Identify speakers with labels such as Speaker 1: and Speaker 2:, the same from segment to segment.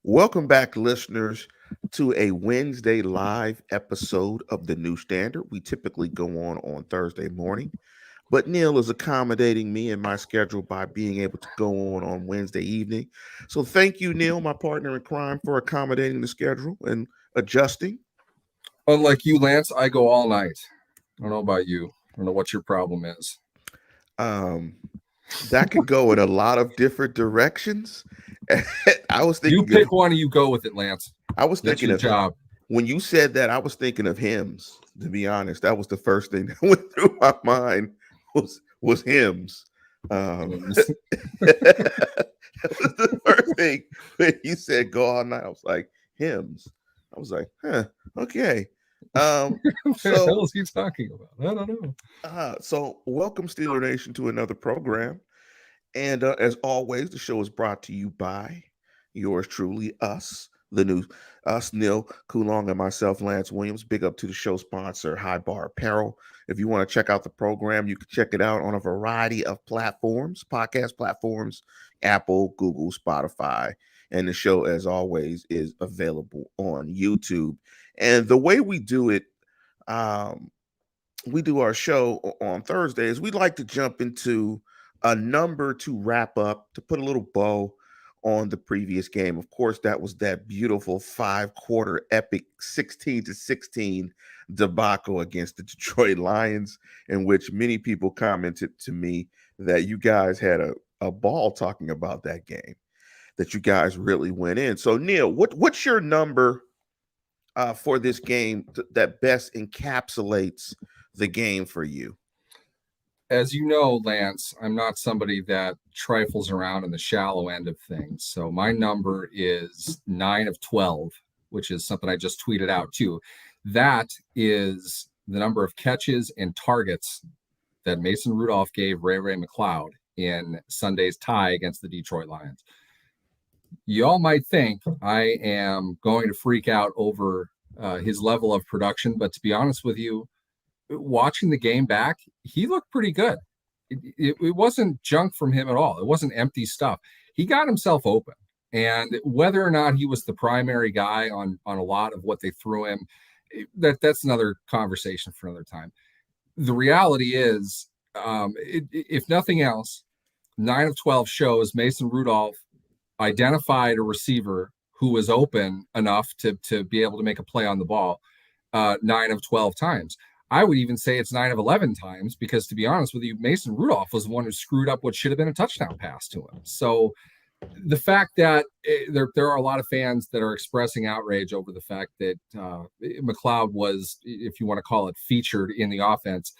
Speaker 1: Welcome back, listeners, to a Wednesday live episode of the New Standard. We typically go on Thursday morning, but Neil is accommodating me in my schedule by being able to go on Wednesday evening. So thank you, Neil, my partner in crime, for accommodating the schedule and adjusting.
Speaker 2: Unlike you, Lance, I go all night. I don't know about you. I don't know what your problem is.
Speaker 1: Um, that could go in a lot of different directions. I was
Speaker 2: You
Speaker 1: thinking of
Speaker 2: pick one and you go with it, Lance.
Speaker 1: I was
Speaker 2: That's
Speaker 1: thinking
Speaker 2: your
Speaker 1: of
Speaker 2: job.
Speaker 1: when you said that, I was thinking of hymns. To be honest, that was the first thing that went through my mind was hymns. That was the first thing when you said go all night. I was like hymns. I was like, huh, okay.
Speaker 2: What the
Speaker 1: So
Speaker 2: hell is he talking about? I don't know.
Speaker 1: so welcome Steeler Nation to another program. And as always, the show is brought to you by yours truly, us, Neil Coulong, and myself, Lance Williams. Big up to the show sponsor, High Bar Apparel. If you want to check out the program, you can check it out on a variety of platforms, podcast platforms, Apple, Google, Spotify. And the show, as always, is available on YouTube. And the way um, we do our show on Thursdays, we like to jump into a number to wrap up, to put a little bow on the previous game. Of course, that was that beautiful 5-quarter epic 16-16 debacle against the Detroit Lions, in which many people commented to me that you guys had a ball talking about that game, that you guys really went in. So, Neil, what's your number for this game that best encapsulates the game for you?
Speaker 2: As you know, Lance, I'm not somebody that trifles around in the shallow end of things. So my number is 9 of 12, which is something I just tweeted out too. That is the number of catches and targets that Mason Rudolph gave Ray McCloud in Sunday's tie against the Detroit Lions. Y'all might think I am going to freak out over his level of production, but to be honest with you, watching the game back, he looked pretty good. It wasn't junk from him at all. It wasn't empty stuff. He got himself open. And whether or not he was the primary guy on a lot of what they threw him, that's another conversation for another time. The reality is, if nothing else, 9 of 12 shows Mason Rudolph identified a receiver who was open enough to be able to make a play on the ball 9 of 12 times. I would even say it's 9 of 11 times because, to be honest with you, Mason Rudolph was the one who screwed up what should have been a touchdown pass to him. So the fact that there are a lot of fans that are expressing outrage over the fact that McCloud was, if you want to call it, featured in the offense,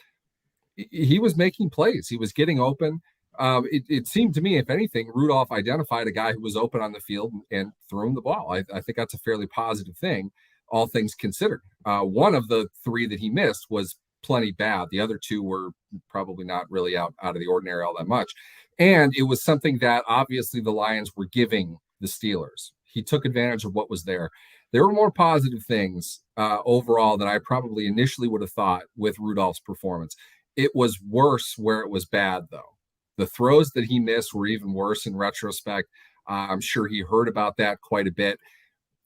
Speaker 2: he was making plays. He was getting open. It seemed to me, if anything, Rudolph identified a guy who was open on the field and threw him the ball. I think that's a fairly positive thing, all things considered. One of the three that he missed was plenty bad. The other two were probably not really out of the ordinary all that much. And it was something that obviously the Lions were giving the Steelers. He took advantage of what was there. There were more positive things overall than I probably initially would have thought with Rudolph's performance. It was worse where it was bad, though. The throws that he missed were even worse in retrospect. I'm sure he heard about that quite a bit.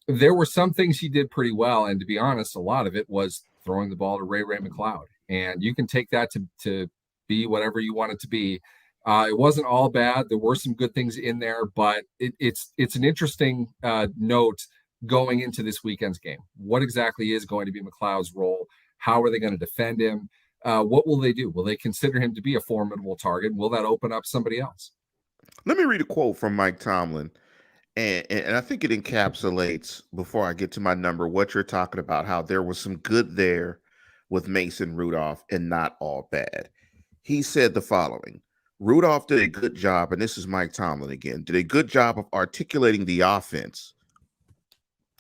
Speaker 2: There were some things he did pretty well, and to be honest, a lot of it was throwing the ball to Ray McCloud. And you can take that to be whatever you want it to be. It wasn't all bad. There were some good things in there, but it's an interesting note going into this weekend's game. What exactly is going to be McCloud's role? How are they going to defend him? What will they do? Will they consider him to be a formidable target? Will that open up somebody else?
Speaker 1: Let me read a quote from Mike Tomlin. And I think it encapsulates, before I get to my number, what you're talking about, how there was some good there with Mason Rudolph and not all bad. He said the following: Rudolph did a good job, and this is Mike Tomlin again, did a good job of articulating the offense.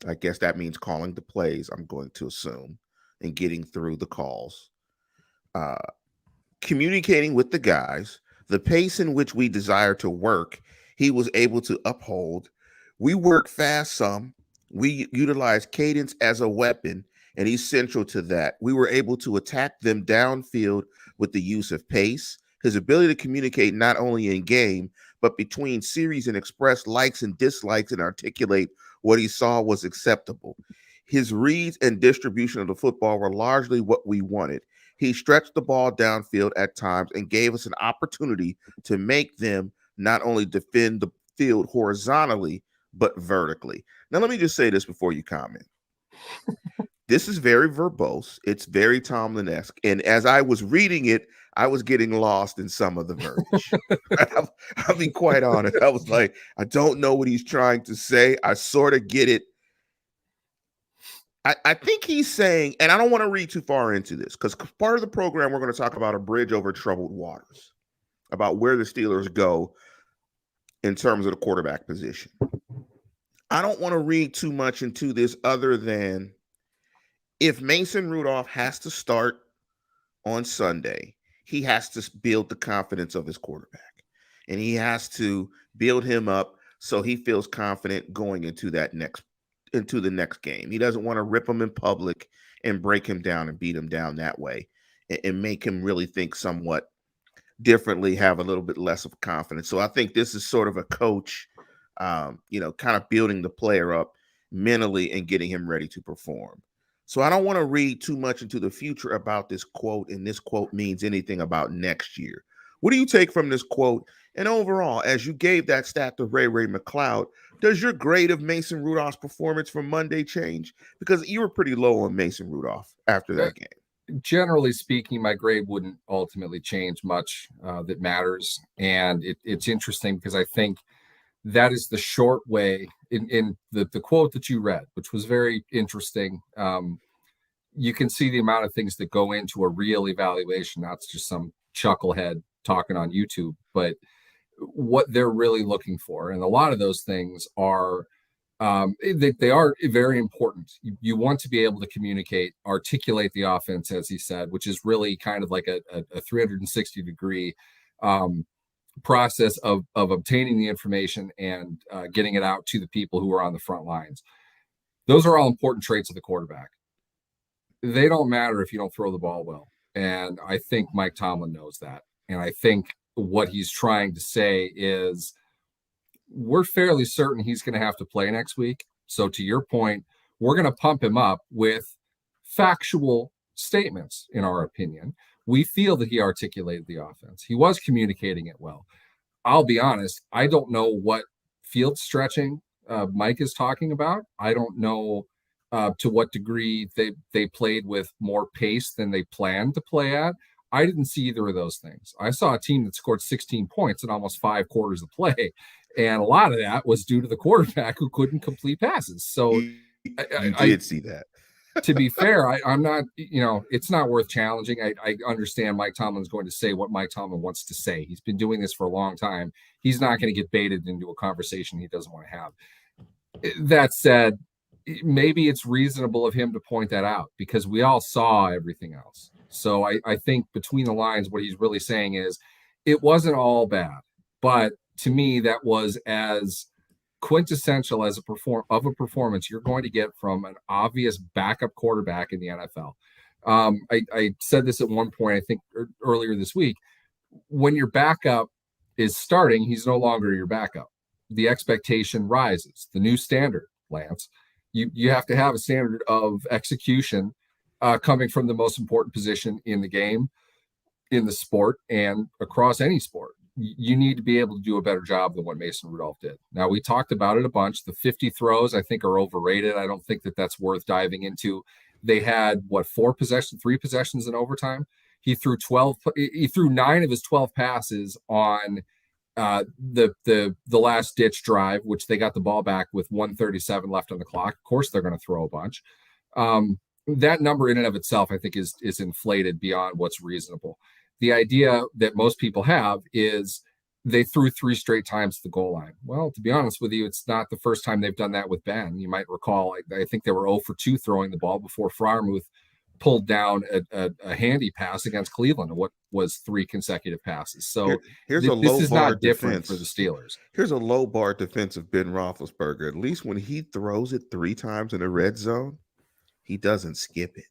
Speaker 1: I guess that means calling the plays, I'm going to assume, and getting through the calls. Uh, Communicating with the guys, the pace in which we desire to work, he was able to uphold. We work fast some. We utilize cadence as a weapon, and he's central to that. We were able to attack them downfield with the use of pace, his ability to communicate not only in game, but between series and express likes and dislikes and articulate what he saw was acceptable. His reads and distribution of the football were largely what we wanted. He stretched the ball downfield at times and gave us an opportunity to make them not only defend the field horizontally, but vertically. Now, let me just say this before you comment. This is very verbose. It's very Tomlin-esque. And as I was reading it, I was getting lost in some of the verbiage. I'll be quite honest. I was like, I don't know what he's trying to say. I sort of get it. I think he's saying, and I don't want to read too far into this because part of the program, we're going to talk about a bridge over troubled waters, about where the Steelers go in terms of the quarterback position. I don't want to read too much into this other than if Mason Rudolph has to start on Sunday, he has to build the confidence of his quarterback, and he has to build him up so he feels confident going into the next game. He doesn't want to rip him in public and break him down and beat him down that way and make him really think somewhat differently, have a little bit less of confidence. So I think this is sort of a coach, kind of building the player up mentally and getting him ready to perform. So I don't want to read too much into the future about this quote, and this quote means anything about next year. What do you take from this quote? And overall, as you gave that stat to Ray McLeod, does your grade of Mason Rudolph's performance from Monday change? Because you were pretty low on Mason Rudolph after that game.
Speaker 2: Generally speaking, my grade wouldn't ultimately change much that matters. And it's interesting because I think that is the short way in the quote that you read, which was very interesting. You can see the amount of things that go into a real evaluation, not just some chucklehead talking on YouTube, but what they're really looking for. And a lot of those things are, they are very important. You want to be able to communicate, articulate the offense, as he said, which is really kind of like a 360-degree process of obtaining the information and getting it out to the people who are on the front lines. Those are all important traits of the quarterback. They don't matter if you don't throw the ball well. And I think Mike Tomlin knows that. And I think what he's trying to say is we're fairly certain he's going to have to play next week. So to your point, we're going to pump him up with factual statements, in our opinion. We feel that he articulated the offense. He was communicating it well. I'll be honest, I don't know what field stretching Mike is talking about. I don't know to what degree they played with more pace than they planned to play at. I didn't see either of those things. I saw a team that scored 16 points in almost 5 quarters of play, and a lot of that was due to the quarterback who couldn't complete passes. So
Speaker 1: I did see that.
Speaker 2: To be fair, I'm not, it's not worth challenging. I understand Mike Tomlin's going to say what Mike Tomlin wants to say. He's been doing this for a long time. He's not going to get baited into a conversation he doesn't want to have. That said, maybe it's reasonable of him to point that out because we all saw everything else. So I think between the lines, what he's really saying is it wasn't all bad, but to me, that was as quintessential as a performance you're going to get from an obvious backup quarterback in the NFL. I said this at one point, I think earlier this week, when your backup is starting, he's no longer your backup. The expectation rises, the new standard, Lance. You have to have a standard of execution coming from the most important position in the game, in the sport, and across any sport. You need to be able to do a better job than what Mason Rudolph did. Now, we talked about it a bunch. The 50 throws, I think, are overrated. I don't think that that's worth diving into. They had, 3 possessions in overtime. He threw 9 of his 12 passes on the last ditch drive, which they got the ball back with 1:37 left on the clock. Of course, they're going to throw a bunch. That number in and of itself, I think, is inflated beyond what's reasonable. The idea that most people have is they threw 3 straight times to the goal line. Well, to be honest with you, it's not the first time they've done that with Ben. You might recall, I think they were 0 for 2 throwing the ball before Freiermuth pulled down a handy pass against Cleveland, what was 3 consecutive passes. So
Speaker 1: this is
Speaker 2: not different for the Steelers.
Speaker 1: Here's a low bar defense of Ben Roethlisberger. At least when he throws it 3 times in the red zone, he doesn't skip it.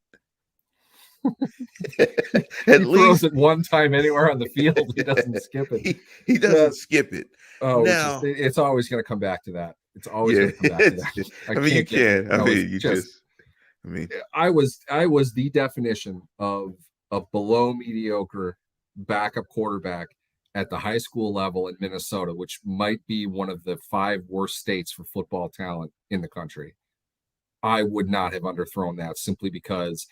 Speaker 1: At
Speaker 2: He throws
Speaker 1: least
Speaker 2: it one time anywhere on the field. He doesn't skip it.
Speaker 1: he doesn't skip it. Now,
Speaker 2: It's always going to come back to that. It's always
Speaker 1: yeah,
Speaker 2: going to come back to that. I
Speaker 1: I mean, you
Speaker 2: can't get,
Speaker 1: can. I
Speaker 2: it's
Speaker 1: mean, you
Speaker 2: just,
Speaker 1: just. I mean,
Speaker 2: I was the definition of below mediocre backup quarterback at the high school level in Minnesota, which might be one of the 5 worst states for football talent in the country. I would not have underthrown that simply because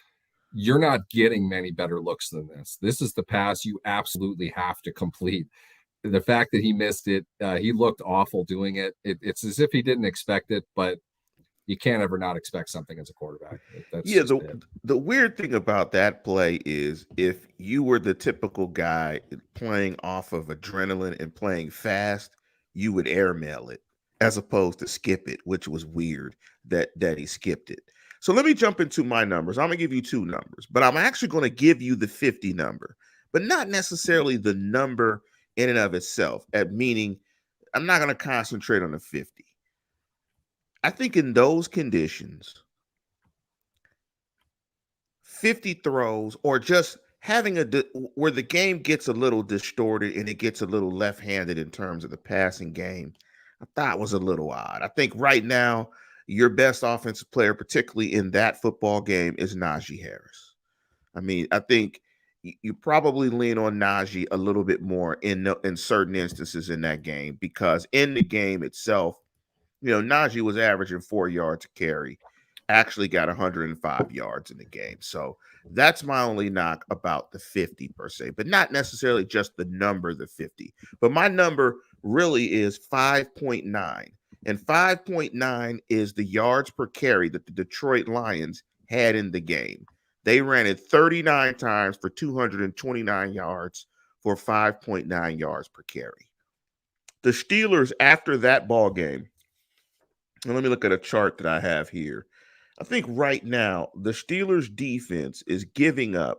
Speaker 2: you're not getting many better looks than this. This is the pass you absolutely have to complete. The fact that he missed it, he looked awful doing it. It's as if he didn't expect it, but you can't ever not expect something as a quarterback. That's
Speaker 1: yeah.
Speaker 2: just it.
Speaker 1: The weird thing about that play is if you were the typical guy playing off of adrenaline and playing fast, you would airmail it as opposed to skip it, which was weird that he skipped it. So let me jump into my numbers. I'm gonna give you 2 numbers, but I'm actually going to give you the 50 number, but not necessarily the number in and of itself. At meaning, I'm not going to concentrate on the 50. I think in those conditions, 50 throws or just having where the game gets a little distorted and it gets a little left-handed in terms of the passing game, I thought was a little odd. I think right now your best offensive player, particularly in that football game, is Najee Harris. I mean, I think you probably lean on Najee a little bit more in certain instances in that game, because in the game itself, Najee was averaging 4 yards a carry, actually got 105 yards in the game. So that's my only knock about the 50 per se, but not necessarily just the number, the 50. But my number really is 5.9. And 5.9 is the yards per carry that the Detroit Lions had in the game. They ran it 39 times for 229 yards for 5.9 yards per carry. The Steelers, after that ball game, and let me look at a chart that I have here. I think right now the Steelers defense is giving up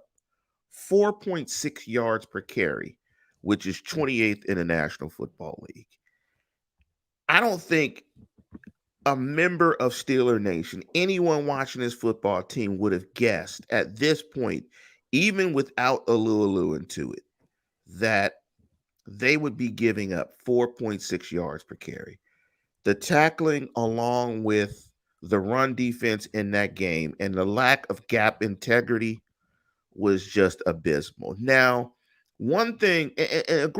Speaker 1: 4.6 yards per carry, which is 28th in the National Football League. I don't think a member of Steeler Nation, anyone watching this football team, would have guessed at this point, even without Alu into it, that they would be giving up 4.6 yards per carry. The tackling, along with the run defense in that game and the lack of gap integrity, was just abysmal. Now, one thing, and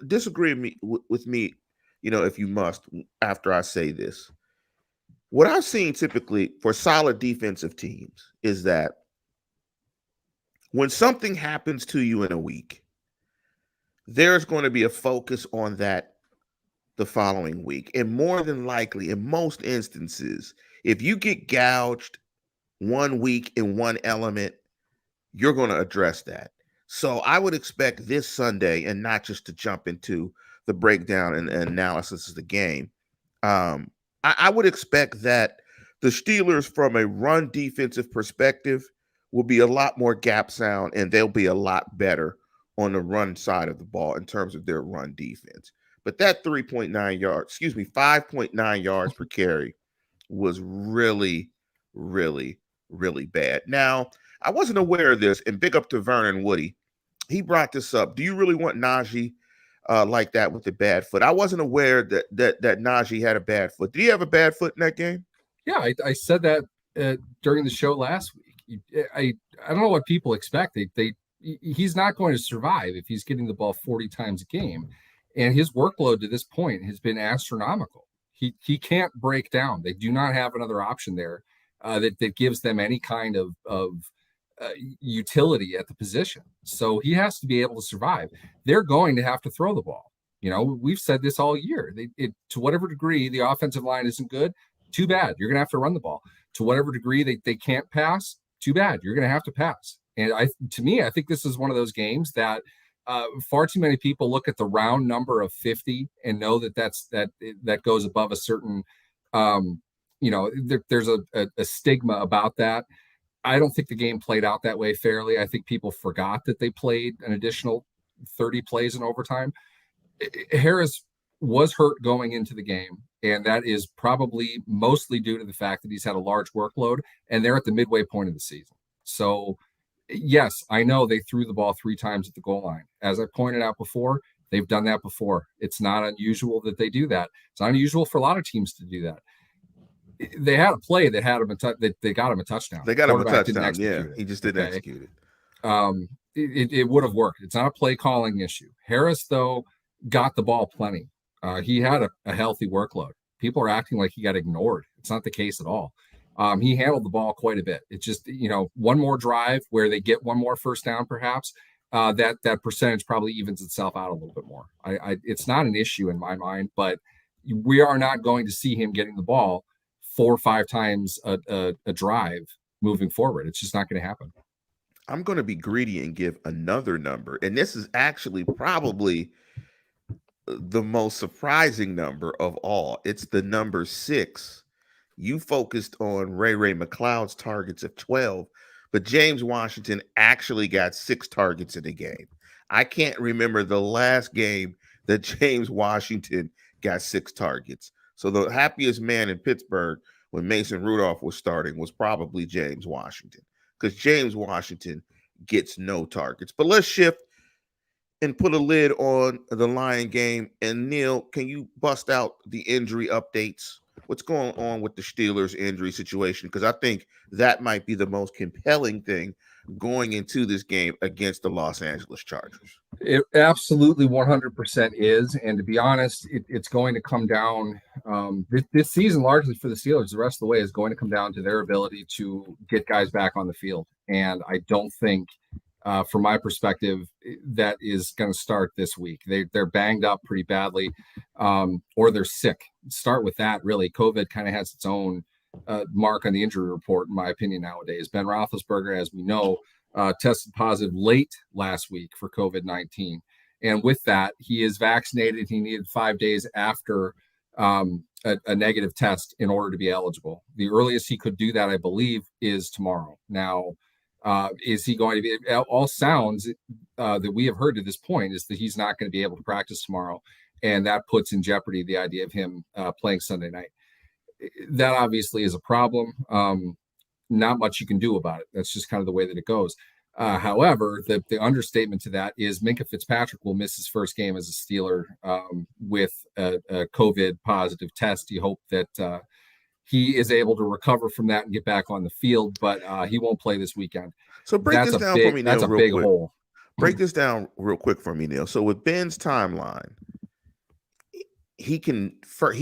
Speaker 1: disagree with me, if you must, after I say this. What I've seen typically for solid defensive teams is that when something happens to you in a week, there's going to be a focus on that the following week. And more than likely, in most instances, if you get gouged one week in one element, you're going to address that. So I would expect this Sunday, and not just to jump into the breakdown and analysis of the game, I would expect that the Steelers, from a run defensive perspective, will be a lot more gap sound, and they'll be a lot better on the run side of the ball in terms of their run defense. But that 5.9 yards per carry was really, really, really bad. Now, I wasn't aware of this, and big up to Vernon Woody. He brought this up. Do you really want Najee like that with the bad foot? I wasn't aware that Najee had a bad foot. Did he have a bad foot in that game?
Speaker 2: Yeah, I said that during the show last week. I don't know what people expect. He's not going to survive if he's getting the ball 40 times a game, and his workload to this point has been astronomical. He can't break down. They do not have another option there that gives them any kind of utility at the position. So he has to be able to survive. They're going to have to throw the ball. We've said this all year. To whatever degree the offensive line isn't good, too bad. You're going to have to run the ball. To whatever degree they can't pass, too bad. You're going to have to pass. And I think this is one of those games that far too many people look at the round number of 50 and know that goes above a certain, there's a stigma about that. I don't think the game played out that way fairly. I think people forgot that they played an additional 30 plays in overtime. Harris was hurt going into the game, and that is probably mostly due to the fact that he's had a large workload, and they're at the midway point of the season. So Yes, I know they threw the ball 3 times at the goal line. As I pointed out before, they've done that before. It's not unusual that they do that. It's not unusual for a lot of teams to do that. They had a play that had him they got him a touchdown.
Speaker 1: They got him a
Speaker 2: Quarterback didn't
Speaker 1: touchdown. Yeah,
Speaker 2: execute it.
Speaker 1: he just didn't
Speaker 2: Okay.
Speaker 1: execute it.
Speaker 2: It would have worked. It's not a play calling issue. Harris, though, got the ball plenty. He had a healthy workload. People are acting like he got ignored. It's not the case at all. He handled the ball quite a bit. It's just, one more drive where they get one more first down, perhaps, that percentage probably evens itself out a little bit more. It's not an issue in my mind, but we are not going to see him getting the ball 4 or 5 times a drive moving forward. It's just not going to happen.
Speaker 1: I'm going to be greedy and give another number. And this is actually probably the most surprising number of all. It's the number 6. You focused on Ray McLeod's targets of 12, but James Washington actually got 6 targets in the game. I can't remember the last game that James Washington got 6 targets. So the happiest man in Pittsburgh when Mason Rudolph was starting was probably James Washington, because James Washington gets no targets. But let's shift and put a lid on the Lion game. And Neal, can you bust out the injury updates? What's going on with the Steelers injury situation? Because I think that might be the most compelling thing going into this game against the Los Angeles Chargers.
Speaker 2: It absolutely 100% is. And to be honest, it's going to come down this season largely for the Steelers. The rest of the way is going to come down to their ability to get guys back on the field. And I don't think, from my perspective, that is going to start this week. They're banged up pretty badly, or they're sick. Start with that, really. COVID kind of has its own mark on the injury report, in my opinion, nowadays. Ben Roethlisberger, as we know, tested positive late last week for COVID-19. And with that, he is vaccinated. He needed 5 days after a negative test in order to be eligible. The earliest he could do that, I believe, is tomorrow. Now, is he going to be? All sounds that we have heard to this point is that he's not going to be able to practice tomorrow. And that puts in jeopardy the idea of him playing Sunday night. That obviously is a problem. Not much you can do about it. That's just kind of the way that it goes. However, the understatement to that is Minkah Fitzpatrick will miss his first game as a Steeler with a COVID positive test. You hope that he is able to recover from that and get back on the field, but he won't play this weekend.
Speaker 1: So break this down for me, Neal.
Speaker 2: That's a big hole.
Speaker 1: Break this down real quick for me, Neal. So with Ben's timeline, he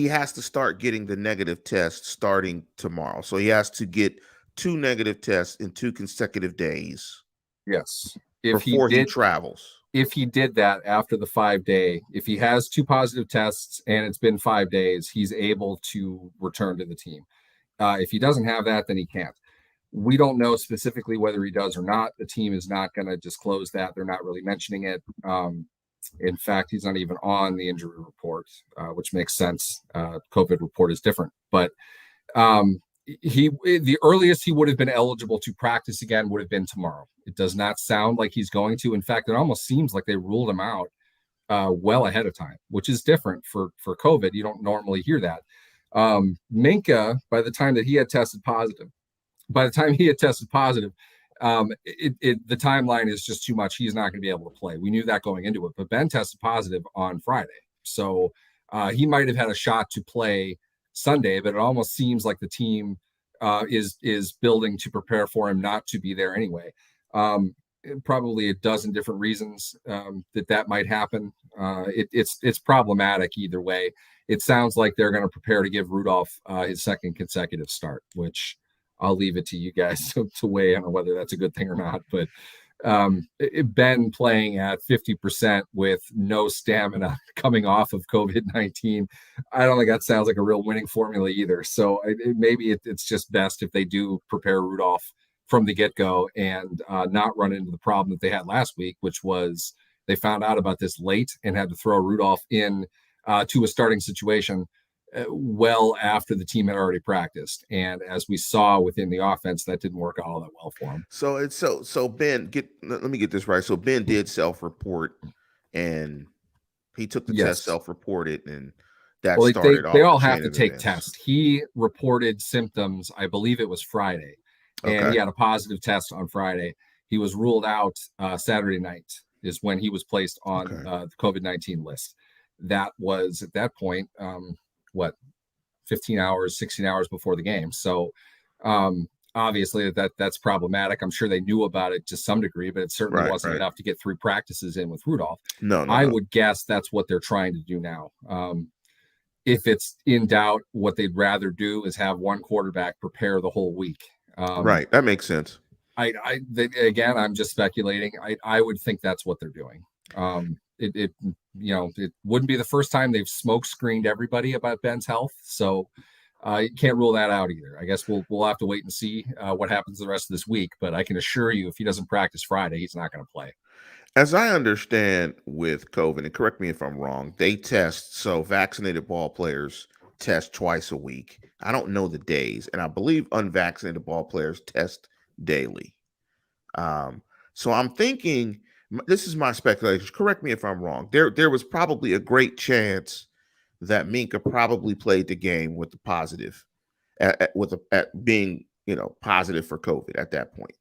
Speaker 1: has to start getting the negative test starting tomorrow. So he has to get 2 negative tests in 2 consecutive days.
Speaker 2: Yes.
Speaker 1: Before he travels.
Speaker 2: If he did that after the 5-day, if he has 2 positive tests and it's been 5 days, he's able to return to the team. If he doesn't have that, then he can't. We don't know specifically whether he does or not. The team is not going to disclose that. They're not really mentioning it. In fact, he's not even on the injury report, which makes sense. COVID report is different. But the earliest he would have been eligible to practice again would have been tomorrow. It does not sound like he's going to. In fact, it almost seems like they ruled him out well ahead of time, which is different for COVID. You don't normally hear that. Minkah, by the time he had tested positive, the timeline is just too much. He's not going to be able to play. We knew that going into it, but Ben tested positive on Friday. So he might have had a shot to play Sunday, but it almost seems like the team is building to prepare for him not to be there anyway. Probably a dozen different reasons that might happen. It's problematic either way. It sounds like they're going to prepare to give Rudolph his second consecutive start, which I'll leave it to you guys to weigh in on whether that's a good thing or not. But Ben playing at 50% with no stamina coming off of COVID-19, I don't think that sounds like a real winning formula either. So maybe it's just best if they do prepare Rudolph from the get-go and not run into the problem that they had last week, which was they found out about this late and had to throw Rudolph in to a starting situation well after the team had already practiced. And as we saw within the offense, that didn't work out all that well for him.
Speaker 1: So Ben, let me get this right. So Ben did self-report and he took the test, self-reported, and that started off.
Speaker 2: They all have to take tests. He reported symptoms, I believe it was Friday, and he had a positive test on Friday. He was ruled out Saturday night is when he was placed on
Speaker 1: Okay.
Speaker 2: the COVID-19 list. That was at that point, 15 hours, 16 hours before the game. So obviously that's problematic. I'm sure they knew about it to some degree, but it certainly wasn't enough to get 3 practices in with Rudolph.
Speaker 1: No.
Speaker 2: I would guess that's what they're trying to do now. If it's in doubt, what they'd rather do is have one quarterback prepare the whole week.
Speaker 1: Right. That makes sense.
Speaker 2: Again, I'm just speculating. I would think that's what they're doing. It wouldn't be the first time they've smoke screened everybody about Ben's health. So you can't rule that out either. I guess we'll have to wait and see what happens the rest of this week. But I can assure you, if he doesn't practice Friday, he's not going to play.
Speaker 1: As I understand with COVID, and correct me if I'm wrong, they test, so vaccinated ball players test twice a week. I don't know the days, and I believe unvaccinated ball players test daily. So I'm thinking, this is my speculation, correct me if I'm wrong, there was probably a great chance that Minka probably played the game with the positive, at being, positive for COVID at that point.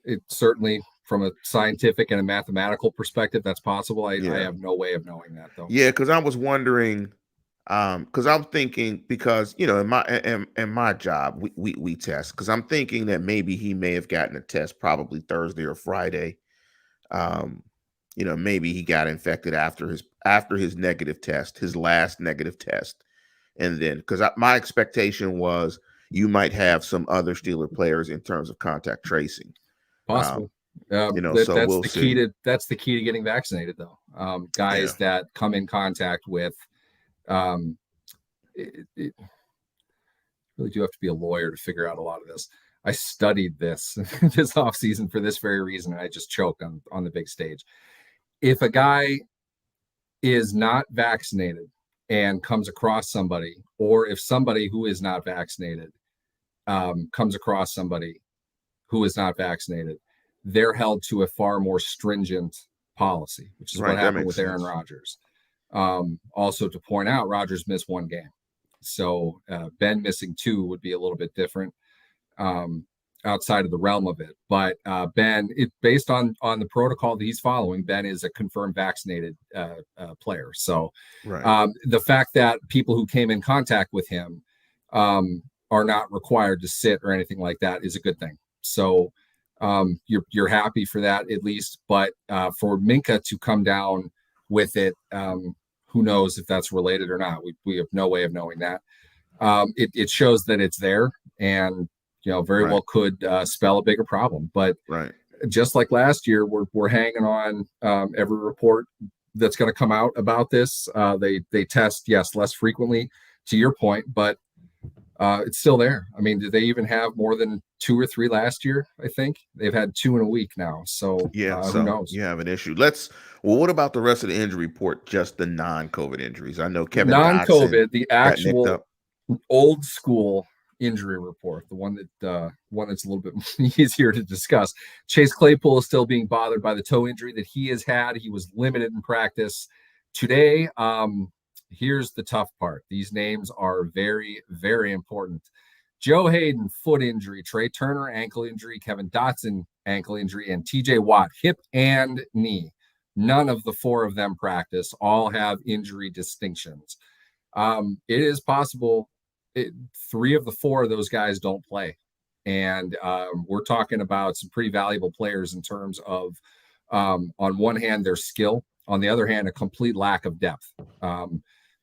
Speaker 2: It certainly, from a scientific and a mathematical perspective, that's possible. I have no way of knowing that, though.
Speaker 1: Yeah, because I was wondering, because I'm thinking, because in my job we test, because I'm thinking that maybe he may have gotten a test probably Thursday or Friday. Maybe he got infected after his negative test, his last negative test, and then because my expectation was you might have some other Steeler players in terms of contact tracing.
Speaker 2: Possible.
Speaker 1: So we'll see.
Speaker 2: That's the key to getting vaccinated, though. Guys that come in contact with, it really do have to be a lawyer to figure out a lot of this. I studied this this offseason for this very reason, and I just choked on the big stage. If a guy is not vaccinated and comes across somebody, or if somebody who is not vaccinated comes across somebody who is not vaccinated, they're held to a far more stringent policy, which is what happened with Aaron Rodgers. Also, to point out, Rodgers missed 1 game. So Ben missing 2 would be a little bit different outside of the realm of it. But Ben, based on the protocol that he's following, Ben is a confirmed vaccinated player. So the fact that people who came in contact with him are not required to sit or anything like that is a good thing. So you're happy for that, at least. But for Minka to come down with it, who knows if that's related or not? We have no way of knowing that. It shows that it's there, and very well could spell a bigger problem. But just like last year, we're hanging on every report that's going to come out about this. They test, yes, less frequently, to your point, but it's still there. I mean, did they even have more than 2 or 3 last year? I think they've had 2 in a week now. So who knows?
Speaker 1: You have an issue. What about the rest of the injury report? Just the non-COVID injuries. I know Kevin
Speaker 2: non-COVID, the actual old school injury report, the one that's a little bit easier to discuss. Chase Claypool is still being bothered by the toe injury that he has had. He was limited in practice today. Here's the tough part. These names are very, very important. Joe Hayden, foot injury. Trey Turner, ankle injury. Kevin Dotson, ankle injury. And TJ Watt, hip and knee. None of the 4 of them practice. All have injury distinctions. It is possible 3 of the 4 of those guys don't play. And we're talking about some pretty valuable players in terms of, on one hand, their skill. On the other hand, a complete lack of depth.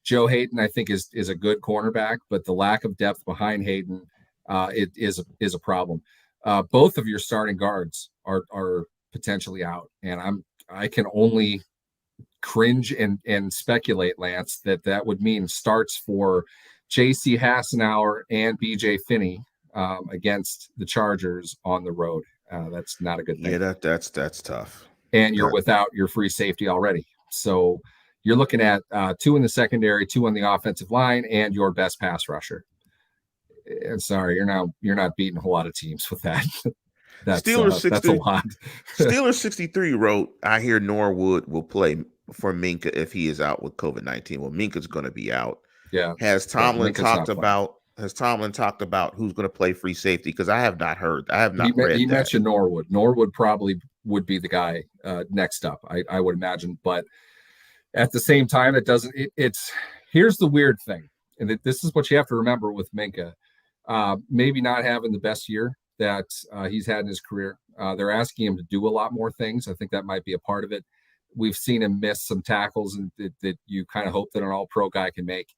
Speaker 2: Joe Hayden, I think, is a good cornerback, but the lack of depth behind Hayden it is a problem. Both of your starting guards are potentially out, and I can only cringe and speculate, Lance, that would mean starts for J.C. Hassenauer and B.J. Finney against the Chargers on the road. That's not a good thing.
Speaker 1: Yeah, that's tough.
Speaker 2: And you're without your free safety already. So you're looking at 2 in the secondary, 2 on the offensive line, and your best pass rusher. And sorry, you're not beating a whole lot of teams with that. That's a lot.
Speaker 1: Steelers 63 wrote, I hear Norwood will play for Minka if he is out with COVID-19. Well, Minka's going to be out.
Speaker 2: Yeah.
Speaker 1: Has Tomlin talked about has Tomlin talked about who's going to play free safety? Because I have not heard, I have not read
Speaker 2: He
Speaker 1: that.
Speaker 2: mentioned Norwood. Norwood probably would be the guy next up, I would imagine. But at the same time, it doesn't. It's here's the weird thing, and this is what you have to remember with Minka. Maybe not having the best year that he's had in his career. They're asking him to do a lot more things. I think that might be a part of it. We've seen him miss some tackles and that you kind of hope that an all-pro guy can make.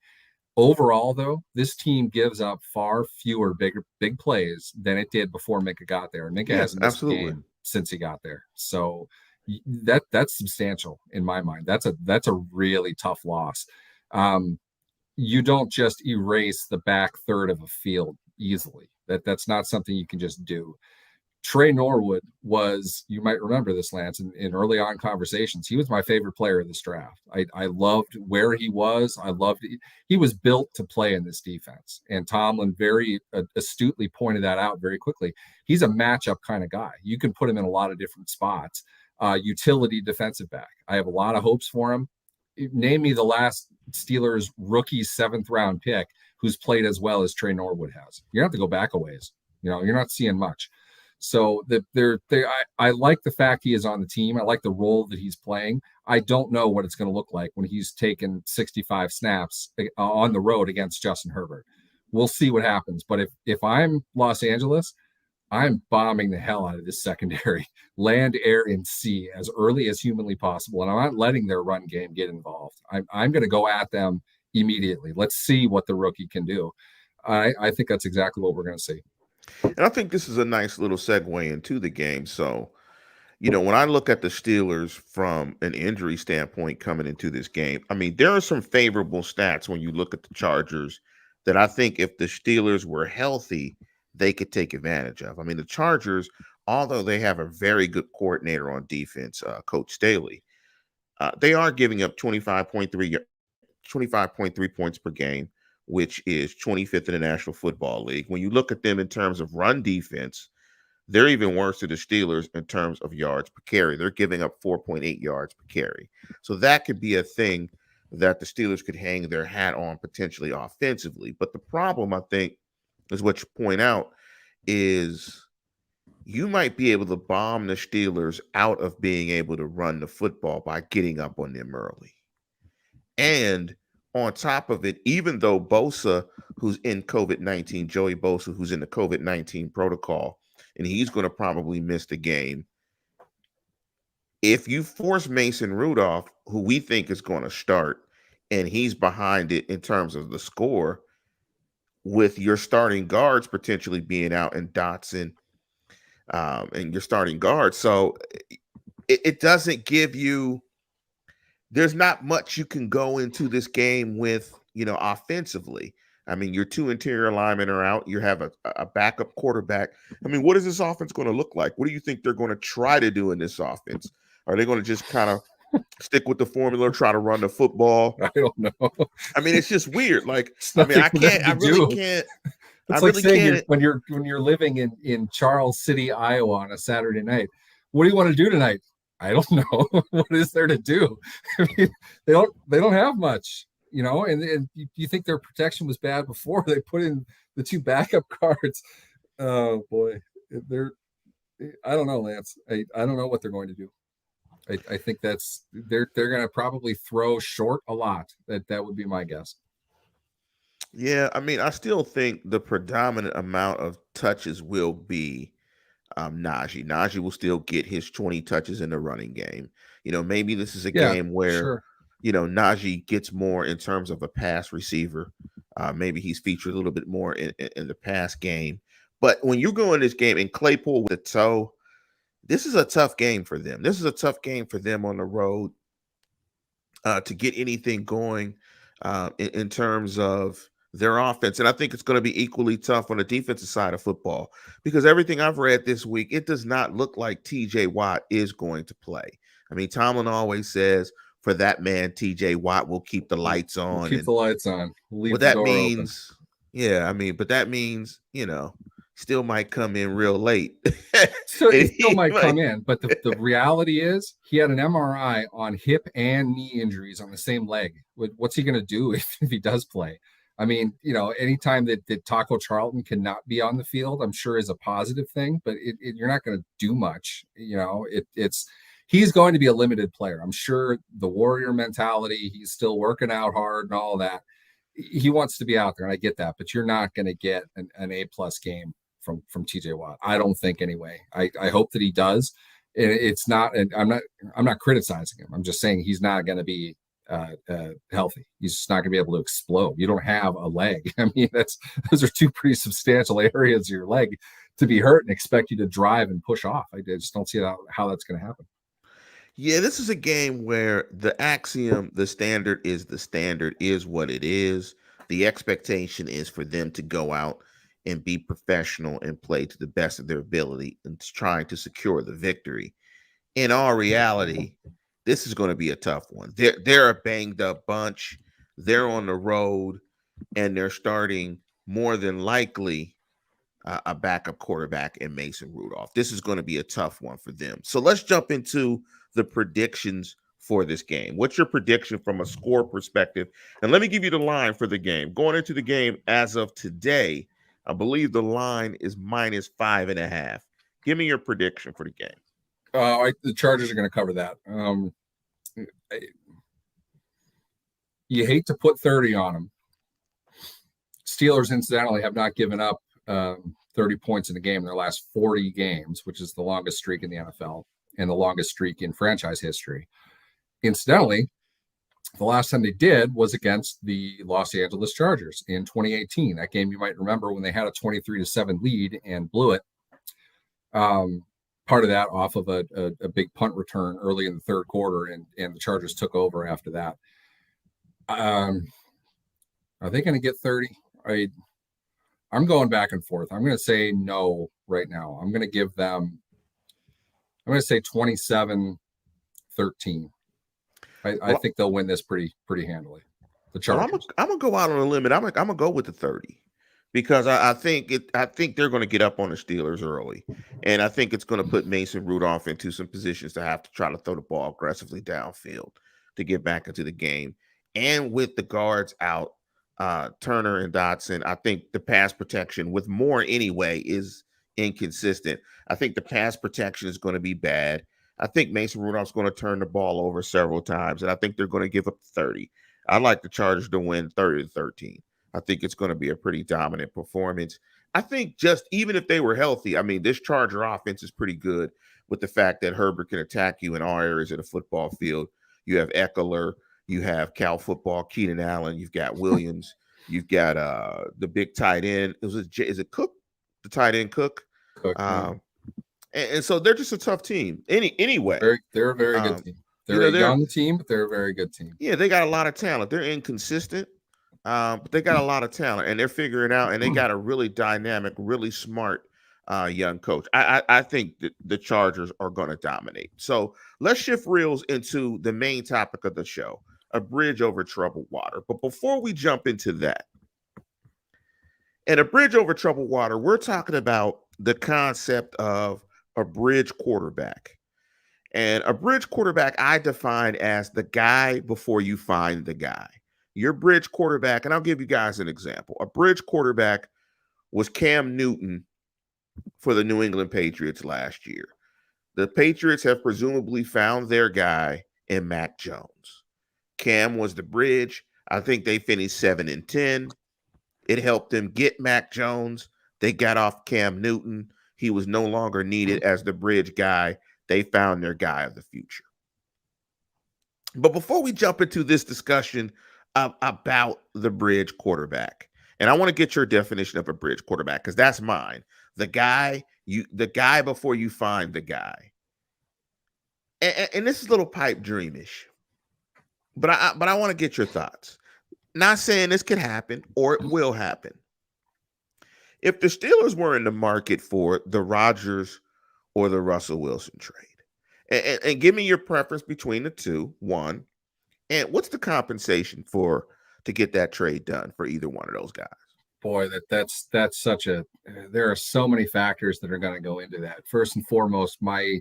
Speaker 2: Overall, though, this team gives up far fewer big plays than it did before Minka got there. And Minka hasn't missed a game since he got there. So that's substantial in my mind. That's a really tough loss. You don't just erase the back third of a field easily. That's not something you can just do. Trey Norwood was, you might remember this, Lance, in early on conversations, he was my favorite player of this draft. I loved where he was. He was built to play in this defense. And Tomlin very astutely pointed that out very quickly. He's a matchup kind of guy. You can put him in a lot of different spots. Utility defensive back. I have a lot of hopes for him. Name me the last Steelers rookie 7th round pick who's played as well as Trey Norwood has. You have to go back a ways. You're not seeing much. So I like the fact he is on the team. I like the role that he's playing. I don't know what it's going to look like when he's taken 65 snaps on the road against Justin Herbert. We'll see what happens. But if I'm Los Angeles, I'm bombing the hell out of this secondary, land, air, and sea as early as humanly possible. And I'm not letting their run game get involved. I'm going to go at them immediately. Let's see what the rookie can do. I think that's exactly what we're going to see.
Speaker 1: And I think this is a nice little segue into the game. So, when I look at the Steelers from an injury standpoint coming into this game, I mean, there are some favorable stats when you look at the Chargers that I think if the Steelers were healthy, they could take advantage of. I mean, the Chargers, although they have a very good coordinator on defense, Coach Staley, they are giving up 25.3 points per game, which is 25th in the National Football League. When you look at them in terms of run defense, they're even worse than the Steelers in terms of yards per carry. They're giving up 4.8 yards per carry. So that could be a thing that the Steelers could hang their hat on potentially offensively. But the problem, I think, is what you point out, is you might be able to bomb the Steelers out of being able to run the football by getting up on them early. And on top of it, even though Bosa, who's in COVID-19, Joey Bosa, who's in the COVID-19 protocol, and he's going to probably miss the game, if you force Mason Rudolph, who we think is going to start, and he's behind it in terms of the score, with your starting guards potentially being out and Dotson and your starting guards. So it doesn't give you, there's not much you can go into this game with, offensively. I mean, your 2 interior linemen are out. You have a backup quarterback. I mean, what is this offense going to look like? What do you think they're going to try to do in this offense? Are they going to just kind of stick with the formula, try to run the football?
Speaker 2: I don't know.
Speaker 1: I mean, it's just weird. Like, I mean, I really can't.
Speaker 2: It's like saying when you're living in Charles City, Iowa on a Saturday night, what do you want to do tonight? I don't know. What is there to do? I mean, they don't have much, and you think their protection was bad before they put in the 2 backup guards. Oh boy. I don't know, Lance. I don't know what they're going to do. I think they're going to probably throw short a lot. That would be my guess.
Speaker 1: Yeah, I mean, I still think the predominant amount of touches will be Najee. Najee will still get his 20 touches in the running game. Maybe this is a game where, Najee gets more in terms of a pass receiver. Maybe he's featured a little bit more in the pass game. But when you go in this game and Claypool with a toe, this is a tough game for them. This is a tough game for them on the road to get anything going in terms of their offense. And I think it's going to be equally tough on the defensive side of football, because everything I've read this week, it does not look like TJ Watt is going to play. I mean, Tomlin always says, for that man, TJ Watt will keep the lights on.
Speaker 2: We'll keep the lights on. Leave
Speaker 1: what
Speaker 2: the
Speaker 1: that
Speaker 2: door
Speaker 1: means,
Speaker 2: open.
Speaker 1: Yeah, I mean, but that means, still might come in real late.
Speaker 2: So it still might come in, but the reality is he had an MRI on hip and knee injuries on the same leg. What's he going to do if he does play? I mean, anytime that Taco Charlton cannot be on the field, I'm sure is a positive thing, but you're not going to do much. He's going to be a limited player. I'm sure the warrior mentality, he's still working out hard and all that. He wants to be out there, and I get that, but you're not going to get an A-plus game from TJ Watt. I don't think anyway. I hope that he does. It's not, and I'm not criticizing him. I'm just saying he's not going to be healthy. He's just not going to be able to explode. You don't have a leg. I mean, those are two pretty substantial areas of your leg to be hurt and expect you to drive and push off. I just don't see how that's going to happen.
Speaker 1: Yeah, this is a game where the axiom, the standard is what it is. The expectation is for them to go out and be professional and play to the best of their ability and trying to secure the victory. In all reality, this is going to be a tough one. They're a banged up bunch. They're on the road, and they're starting more than likely a backup quarterback in Mason Rudolph. This is going to be a tough one for them. So let's jump into the predictions for this game. What's your prediction from a score perspective? And let me give you the line for the game. Going into the game as of today, I believe the line is -5.5. Give me your prediction for the game.
Speaker 2: The Chargers are going to cover that. You hate to put 30 on them. Steelers, incidentally, have not given up 30 points in a game in their last 40 games, which is the longest streak in the NFL and the longest streak in franchise history. Incidentally, the last time they did was against the Los Angeles Chargers in 2018. That game you might remember when they had a 23-7 lead and blew it. Part of that off of a big punt return early in the third quarter, and the Chargers took over after that. Are they going to get 30? I'm going back and forth. I'm going to say no right now. I'm going to say 27-13. I think they'll win this pretty handily. The Chargers.
Speaker 1: Well, I'm gonna go out on a limit. I'm gonna go with the 30 because I think they're going to get up on the Steelers early, and I think it's going to put Mason Rudolph into some positions to have to try to throw the ball aggressively downfield to get back into the game. And with the guards out, Turner and Dotson, I think the pass protection with Moore anyway is inconsistent. I think the pass protection is going to be bad. I think Mason Rudolph's going to turn the ball over several times, and I think they're going to give up 30. I'd like the Chargers to win 30-13. I think it's going to be a pretty dominant performance. I think just even if they were healthy, I mean, this Charger offense is pretty good with the fact that Herbert can attack you in all areas of the football field. You have Eckler, you have Cal football, Keenan Allen, you've got Williams, you've got the big tight end. Is it Cook? The tight end Cook? And so they're just a tough team. Anyway,
Speaker 2: they're a very good team. They're a young team, but they're a very good team.
Speaker 1: Yeah, they got a lot of talent. They're inconsistent, but they got a lot of talent, and they're figuring out. And they got a really dynamic, really smart young coach. I think that the Chargers are going to dominate. So let's shift reels into the main topic of the show: a bridge over troubled water. But before we jump into that, and a bridge over troubled water, we're talking about the concept of a bridge quarterback. And a bridge quarterback I define as the guy before you find the guy. Your bridge quarterback, and I'll give you guys an example. A bridge quarterback was Cam Newton for the New England Patriots last year. The Patriots have presumably found their guy in Mac Jones. Cam was the bridge. I think they finished 7-10. It helped them get Mac Jones. They got off Cam Newton. He was no longer needed as the bridge guy. They found their guy of the future. But before we jump into this discussion about the bridge quarterback, and I want to get your definition of a bridge quarterback because that's mine. The guy before you find the guy. And this is a little pipe dreamish, but I want to get your thoughts. Not saying this could happen or it will happen. If the Steelers were in the market for the Rodgers or the Russell Wilson trade, and give me your preference between the two, one, and what's the compensation to get that trade done for either one of those guys?
Speaker 2: Boy, that's such a. There are so many factors that are going to go into that. First and foremost, my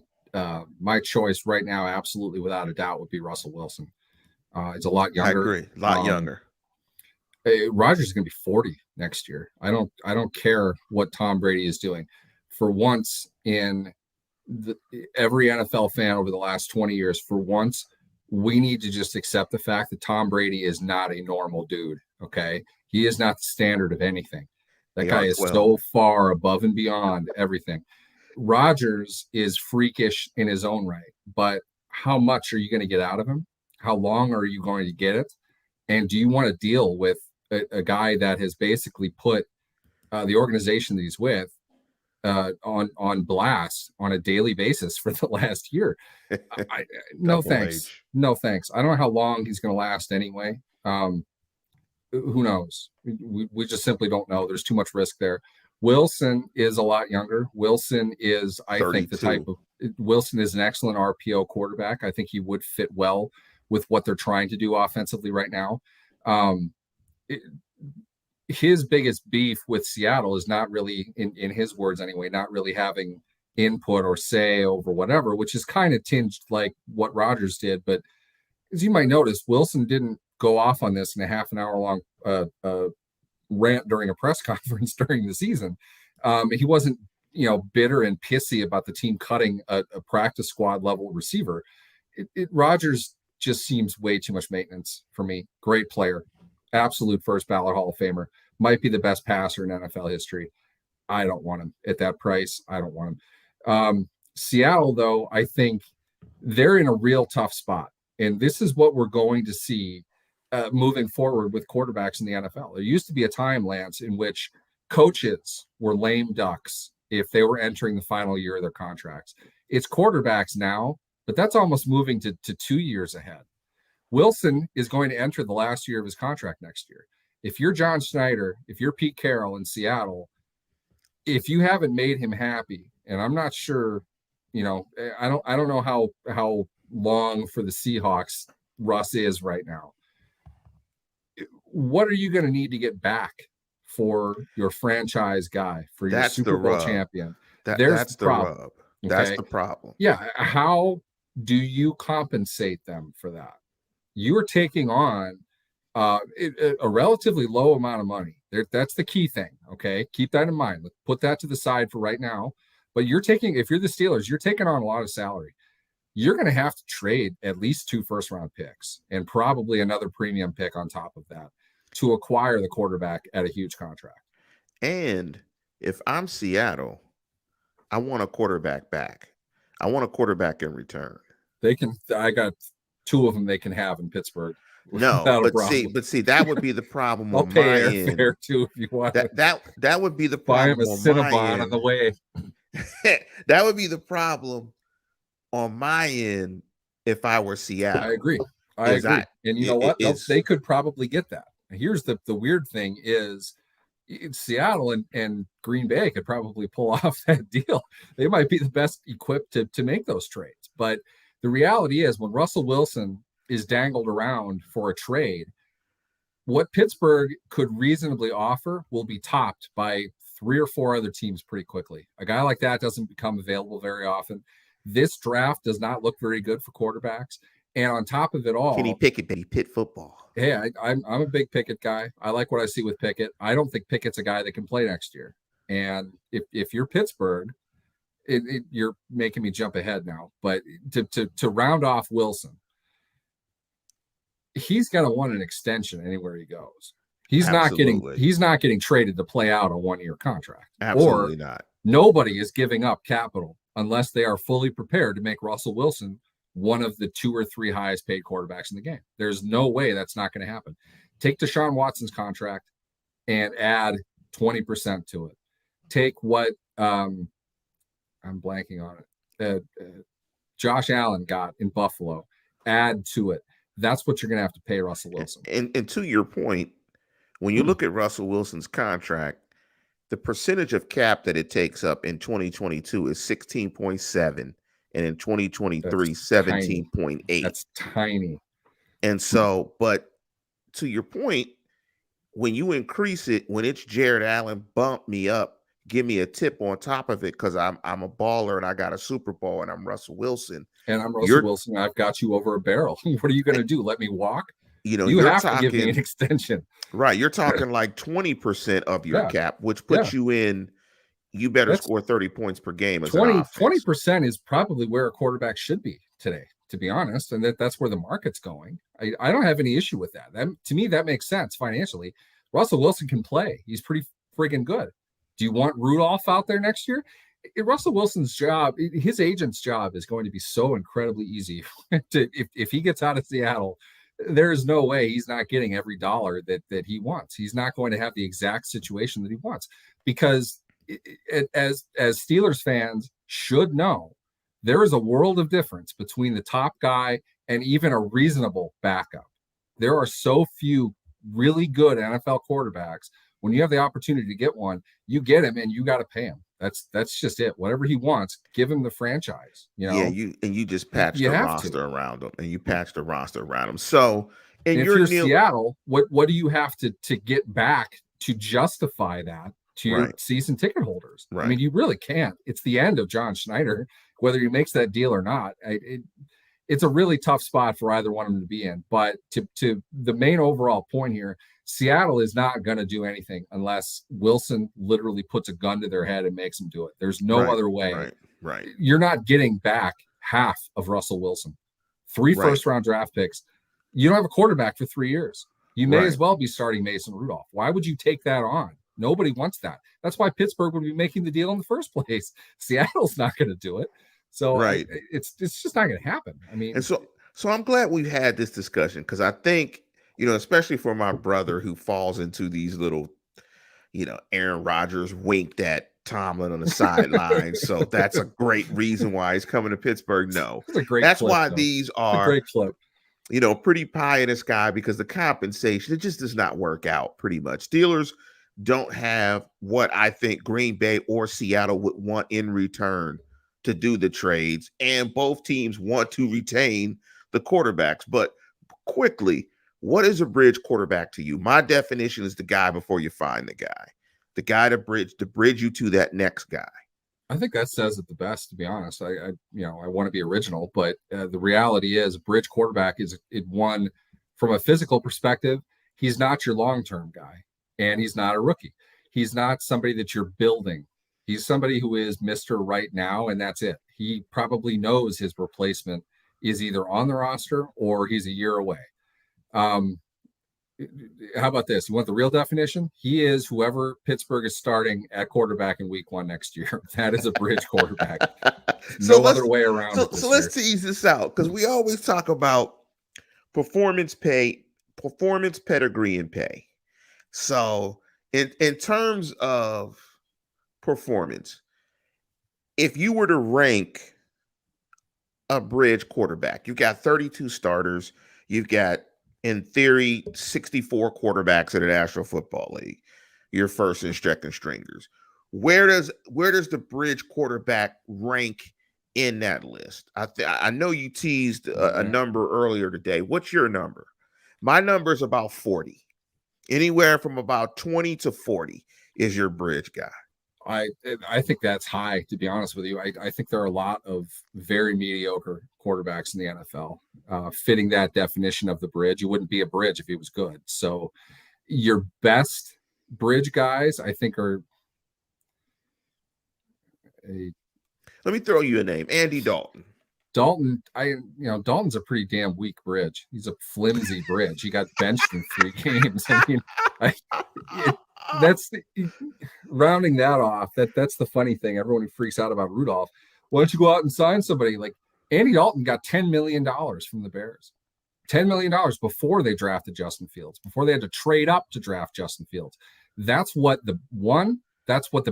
Speaker 2: choice right now, absolutely without a doubt, would be Russell Wilson. It's a lot younger.
Speaker 1: I agree, a lot younger.
Speaker 2: Rodgers is going to be 40 next year. I don't care what Tom Brady is doing. For once in every NFL fan over the last 20 years, for once, we need to just accept the fact that Tom Brady is not a normal dude. Okay. He is not the standard of anything. That guy is so far above and beyond everything. Rodgers is freakish in his own right, but how much are you going to get out of him? How long are you going to get it? And do you want to deal with a guy that has basically put the organization that he's with on blast on a daily basis for the last year? No thanks. No thanks. I don't know how long he's going to last anyway. Who knows? We just simply don't know. There's too much risk there. Wilson is a lot younger. Wilson is, I 32. Think, the type of Wilson is an excellent RPO quarterback. I think he would fit well with what they're trying to do offensively right now. His biggest beef with Seattle is not really, in his words anyway, not really having input or say over whatever, which is kind of tinged like what Rodgers did. But as you might notice, Wilson didn't go off on this in a half an hour long rant during a press conference during the season. He wasn't, bitter and pissy about the team cutting a practice squad level receiver. Rodgers just seems way too much maintenance for me. Great player, absolute first ballot Hall of Famer, might be the best passer in NFL history. I don't want him at that price. I don't want him. Seattle, though, I think they're in a real tough spot. And this is what we're going to see moving forward with quarterbacks in the NFL. There used to be a time, Lance, in which coaches were lame ducks if they were entering the final year of their contracts. It's quarterbacks now, but that's almost moving to 2 years ahead. Wilson is going to enter the last year of his contract next year. If you're John Schneider, if you're Pete Carroll in Seattle, if you haven't made him happy, and I'm not sure, I don't know how long for the Seahawks Russ is right now. What are you going to need to get back for your franchise guy, for your Super Bowl champion?
Speaker 1: That's the rub. Okay? That's the problem.
Speaker 2: Yeah. How do you compensate them for that? You are taking on a relatively low amount of money. That's the key thing. Okay. Keep that in mind. Let's put that to the side for right now. But if you're the Steelers, you're taking on a lot of salary. You're going to have to trade at least 2 first-round picks and probably another premium pick on top of that to acquire the quarterback at a huge contract.
Speaker 1: And if I'm Seattle, I want a quarterback back. I want a quarterback in return.
Speaker 2: I got 2 of them they can have in Pittsburgh.
Speaker 1: No, but see, that would be the problem on my end.
Speaker 2: Fair too, if you want.
Speaker 1: That would be the problem.
Speaker 2: Buy him a Cinnabon on the way.
Speaker 1: That would be the problem on my end if I were Seattle.
Speaker 2: I agree. And you know what? They could probably get that. Here's the weird thing is Seattle and Green Bay could probably pull off that deal. They might be the best equipped to make those trades. But the reality is when Russell Wilson is dangled around for a trade, what Pittsburgh could reasonably offer will be topped by 3 or 4 other teams pretty quickly. A guy like that doesn't become available very often. This draft does not look very good for quarterbacks. And on top of it all,
Speaker 1: Kenny Pickett, baby, Pitt football.
Speaker 2: Yeah, I'm a big Pickett guy. I like what I see with Pickett. I don't think Pickett's a guy that can play next year. And if you're Pittsburgh, you're making me jump ahead now. But to round off Wilson, he's going to want an extension anywhere he goes. He's not getting traded to play out a 1-year contract.
Speaker 1: Absolutely not.
Speaker 2: Nobody is giving up capital unless they are fully prepared to make Russell Wilson one of the 2 or 3 highest paid quarterbacks in the game. There's no way that's not going to happen. Take Deshaun Watson's contract and add 20% to it. Take what I'm blanking on it. Josh Allen got in Buffalo. Add to it. That's what you're going to have to pay Russell Wilson.
Speaker 1: And to your point, when you look at Russell Wilson's contract, the percentage of cap that it takes up in 2022 is 16.7. And in 2023, 17.8.
Speaker 2: That's tiny.
Speaker 1: And so, but to your point, when you increase it, when it's Jared Allen, bump me up, give me a tip on top of it because I'm a baller and I got a Super Bowl and I'm Russell Wilson.
Speaker 2: And I'm Russell Wilson. I've got you over a barrel. What are you going to do? Let me walk? You
Speaker 1: you're
Speaker 2: have to give me an
Speaker 1: talking
Speaker 2: extension.
Speaker 1: right. You're talking like 20% of your
Speaker 2: Yeah,
Speaker 1: cap, which
Speaker 2: yeah.
Speaker 1: puts you in. You better
Speaker 2: That's
Speaker 1: score 30 points per game as an
Speaker 2: 20
Speaker 1: offense.
Speaker 2: percent is probably where a quarterback should be today, to be honest, and that's where the market's going. I don't have any issue with that. That to me that makes sense financially. Russell Wilson can play. He's pretty friggin' good. Do you want Rudolph out there next year? Russell Wilson's job, his agent's job, is going to be so incredibly easy. If he gets out of Seattle, there is no way he's not getting every dollar that he wants. He's not going to have the exact situation that he wants, because as Steelers fans should know, there is a world of difference between the top guy and even a reasonable backup. There are so few really good NFL quarterbacks. When you have the opportunity to get one, you get him and you got to pay him. That's just it. Whatever he wants, give him the franchise.
Speaker 1: Yeah, you just patched
Speaker 2: you
Speaker 1: the
Speaker 2: have
Speaker 1: roster
Speaker 2: to.
Speaker 1: around him, and you patched the roster around him. So, and
Speaker 2: if
Speaker 1: you're
Speaker 2: you're
Speaker 1: Neal,
Speaker 2: Seattle, what do you have to get back to justify that to your
Speaker 1: right,
Speaker 2: season ticket holders?
Speaker 1: right.
Speaker 2: I mean, you really can't. It's the end of John Schneider, whether he makes that deal or not. It's a really tough spot for either one of them to be in. But to the main overall point here, Seattle is not going to do anything unless Wilson literally puts a gun to their head and makes them do it. There's no
Speaker 1: Right,
Speaker 2: other way.
Speaker 1: right.
Speaker 2: You're not getting back half of Russell Wilson. 3
Speaker 1: Right.
Speaker 2: first-round draft picks. You don't have a quarterback for 3 years. You may
Speaker 1: Right.
Speaker 2: as well be starting Mason Rudolph. Why would you take that on? Nobody wants that. That's why Pittsburgh would be making the deal in the first place. Seattle's not going to do it. So
Speaker 1: Right.
Speaker 2: it's just not going to happen. I mean,
Speaker 1: And so I'm glad we've had this discussion, because I think, especially for my brother who falls into these little, Aaron Rodgers winked at Tomlin on the sideline. So that's a great reason why he's coming to Pittsburgh. No,
Speaker 2: it's a great
Speaker 1: that's
Speaker 2: clip,
Speaker 1: why
Speaker 2: though.
Speaker 1: these
Speaker 2: It's a
Speaker 1: are,
Speaker 2: great clip.
Speaker 1: pretty pie in the sky, because the compensation, it just does not work out pretty much. Steelers don't have what I think Green Bay or Seattle would want in return to do the trades, and both teams want to retain the quarterbacks. But quickly, what is a bridge quarterback to you? My definition is the guy before you find the guy to bridge you to that next guy.
Speaker 2: I think that says it the best, to be honest. I want to be original, but the reality is, a bridge quarterback is one from a physical perspective. He's not your long-term guy, and he's not a rookie. He's not somebody that you're building. He's somebody who is Mr. Right Now, and that's it. He probably knows his replacement is either on the roster or he's a year away. How about this? You want the real definition? He is whoever Pittsburgh is starting at quarterback in week 1 next year. That is a bridge quarterback. No other way around it.
Speaker 1: So let's tease this out, because we always talk about performance pay, performance pedigree, and pay. So in terms of performance, if you were to rank a bridge quarterback, you've got 32 starters, you've got, in theory, 64 quarterbacks in the National Football League, your first and second stringers. Where does the bridge quarterback rank in that list? I know you teased a number earlier today. What's your number? My number is about 40. Anywhere from about 20 to 40 is your bridge guy.
Speaker 2: I think that's high, to be honest with you. I think there are a lot of very mediocre quarterbacks in the NFL fitting that definition of the bridge. You wouldn't be a bridge if he was good. So your best bridge guys, I think, are
Speaker 1: let me throw you a name. Andy Dalton.
Speaker 2: Dalton's a pretty damn weak bridge. He's a flimsy bridge. He got benched in 3 games. I mean, rounding that off. That's the funny thing. Everyone who freaks out about Rudolph. Why don't you go out and sign somebody? Like, Andy Dalton got $10 million from the Bears. $10 million before they drafted Justin Fields, before they had to trade up to draft Justin Fields. That's what the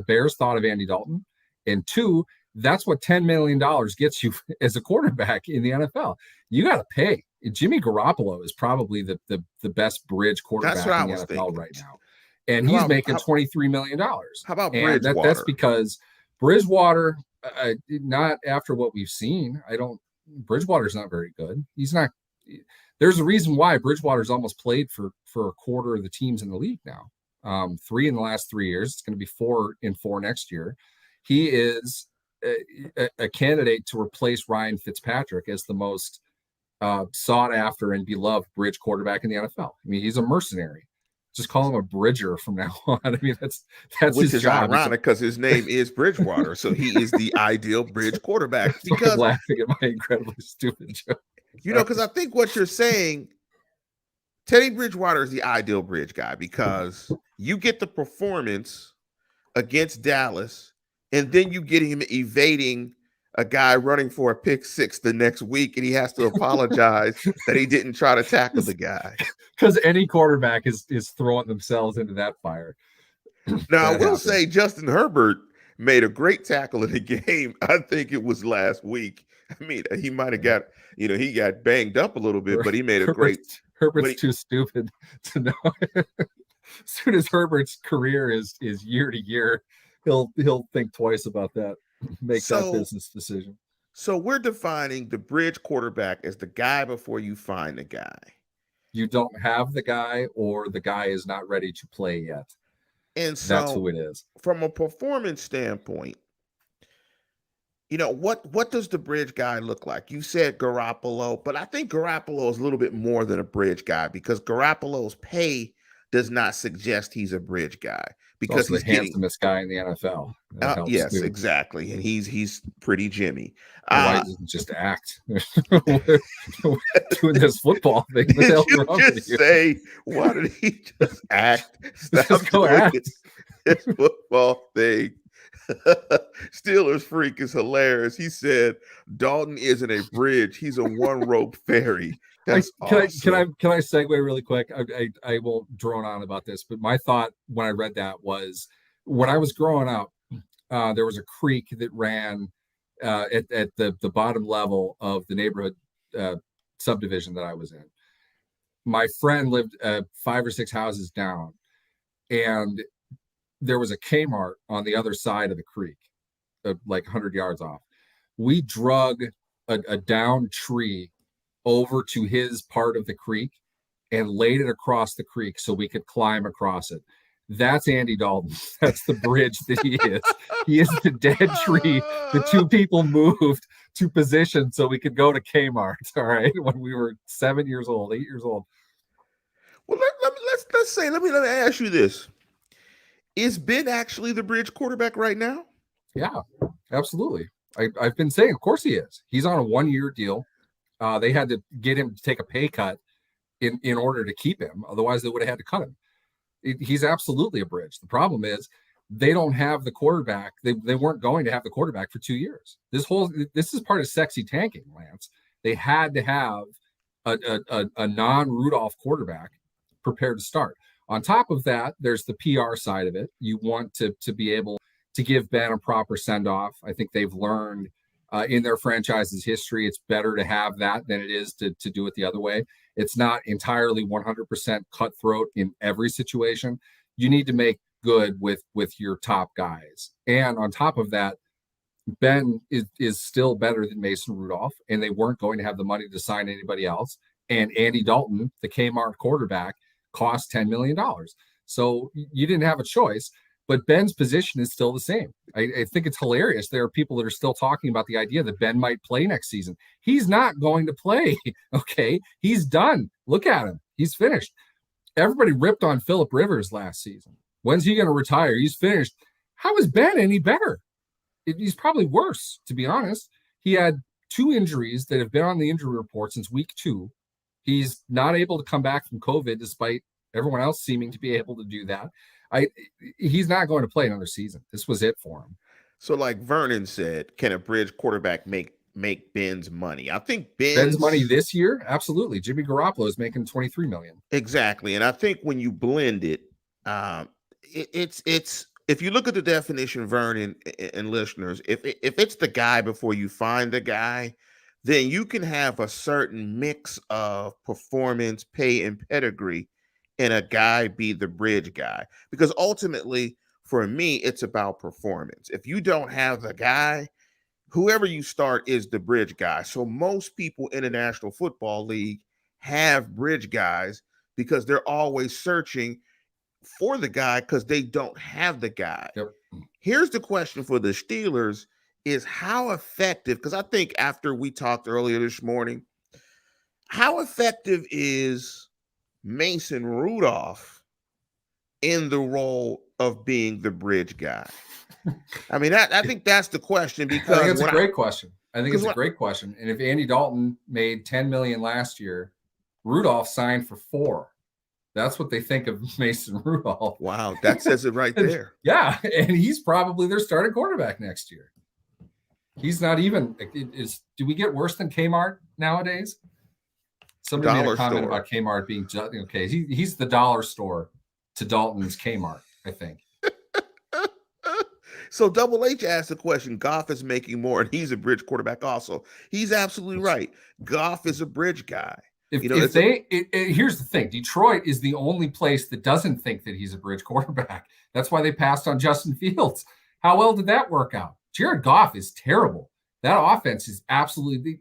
Speaker 2: Bears thought of Andy Dalton. And 2, that's what $10 million gets you as a quarterback in the NFL. You got to pay. Jimmy Garoppolo is probably the best bridge quarterback in the NFL right now. And he's making $23 million.
Speaker 1: How about Bridgewater?
Speaker 2: That's because Bridgewater, not after what we've seen. Bridgewater's not very good. He's not. There's a reason why Bridgewater's almost played for a quarter of the teams in the league now. 3 in the last 3 years. It's going to be 4 in 4 next year. He is a candidate to replace Ryan Fitzpatrick as the most sought after and beloved bridge quarterback in the NFL. I mean, he's a mercenary. Just call him a bridger from now on. I mean, that's
Speaker 1: Which
Speaker 2: his
Speaker 1: is
Speaker 2: job.
Speaker 1: ironic because his name is Bridgewater, so he is the ideal bridge quarterback. Because
Speaker 2: I'm laughing at my incredibly stupid joke.
Speaker 1: because I think what you're saying, Teddy Bridgewater is the ideal bridge guy because you get the performance against Dallas, and then you get him evading a guy running for a pick six the next week, and he has to apologize that he didn't try to tackle the guy.
Speaker 2: Because any quarterback is throwing themselves into that fire.
Speaker 1: Now, I will say Justin Herbert made a great tackle in the game. I think it was last week. I mean, he might have got, he got banged up a little bit, but he made a
Speaker 2: Herbert's too stupid to know. As soon as Herbert's career is year to year, he'll think twice about that, make that business decision.
Speaker 1: So we're defining the bridge quarterback as the guy before you find the guy.
Speaker 2: You don't have the guy, or the guy is not ready to play yet.
Speaker 1: And so
Speaker 2: that's who it is.
Speaker 1: From a performance standpoint, what does the bridge guy look like? You said Garoppolo, but I think Garoppolo is a little bit more than a bridge guy because Garoppolo's pay does not suggest he's a bridge guy because
Speaker 2: he's the handsomest guy in the NFL.
Speaker 1: Yes, too. Exactly, and he's pretty Jimmy.
Speaker 2: Why doesn't just act? Doing this football thing.
Speaker 1: Did you just say? Why did he just act? Stop
Speaker 2: just go act.
Speaker 1: This football thing. Steelers freak is hilarious. He said Dalton isn't a bridge; he's a one-rope ferry. That's awesome.
Speaker 2: Can I segue really quick? I won't drone on about this, but my thought when I read that was when I was growing up, there was a creek that ran at the bottom level of the neighborhood subdivision that I was in. My friend lived 5 or 6 houses down, and there was a Kmart on the other side of the creek, like 100 yards off. We drug a downed tree over to his part of the creek and laid it across the creek so we could climb across it. That's Andy Dalton. That's the bridge that he is. He is the dead tree the 2 people moved to position so we could go to Kmart, all right, when we were 7 years old, 8 years old.
Speaker 1: Well, let me ask you this. Is Ben actually the bridge quarterback right now?
Speaker 2: Yeah, absolutely. I've been saying, of course he is. He's on a 1-year deal. They had to get him to take a pay cut in order to keep him. Otherwise, they would have had to cut him. He's absolutely a bridge. The problem is they don't have the quarterback. They weren't going to have the quarterback for 2 years. This is part of sexy tanking, Lance. They had to have a non-Rudolph quarterback prepared to start. On top of that, there's the PR side of it. You want to be able to give Ben a proper send-off. I think they've learned in their franchise's history, it's better to have that than it is to do it the other way. It's not entirely 100% cutthroat in every situation. You need to make good with your top guys. And on top of that, Ben is still better than Mason Rudolph, and they weren't going to have the money to sign anybody else. And Andy Dalton, the Kmart quarterback, cost $10 million. So you didn't have a choice. But Ben's position is still the same. I think it's hilarious. There are people that are still talking about the idea that Ben might play next season. He's not going to play, okay? He's done. Look at him. He's finished. Everybody ripped on Phillip Rivers last season. When's he going to retire? He's finished. How is Ben any better? He's probably worse, to be honest. He had 2 injuries that have been on the injury report since week 2. He's not able to come back from COVID despite everyone else seeming to be able to do that. He's not going to play another season. This was it for him.
Speaker 1: So, like Vernon said, can a bridge quarterback make Ben's money? I think
Speaker 2: Ben's money this year, absolutely. Jimmy Garoppolo is making $23 million.
Speaker 1: Exactly, and I think when you blend it, it's if you look at the definition, Vernon and listeners, if it's the guy before you find the guy, then you can have a certain mix of performance, pay, and pedigree, and a guy be the bridge guy. Because ultimately, for me, it's about performance. If you don't have the guy, whoever you start is the bridge guy. So most people in the National Football League have bridge guys because they're always searching for the guy because they don't have the guy.
Speaker 2: Yep.
Speaker 1: Here's the question for the Steelers is how effective, because I think after we talked earlier this morning, how effective is Mason Rudolph in the role of being the bridge guy? I mean, I think that's the question, because
Speaker 2: I think it's a great question. And if Andy Dalton made $10 million last year, Rudolph signed for $4 million. That's what they think of Mason Rudolph.
Speaker 1: Wow, that says it right there.
Speaker 2: Yeah, and he's probably their starting quarterback next year. He's not even do we get worse than Kmart nowadays? Somebody made a comment about Kmart being okay. He's the dollar store to Dalton's Kmart, I think.
Speaker 1: So Double H asked the question, Goff is making more, and he's a bridge quarterback also. He's absolutely right. Goff is a bridge guy. Here's
Speaker 2: the thing. Detroit is the only place that doesn't think that he's a bridge quarterback. That's why they passed on Justin Fields. How well did that work out? Jared Goff is terrible. That offense is absolutely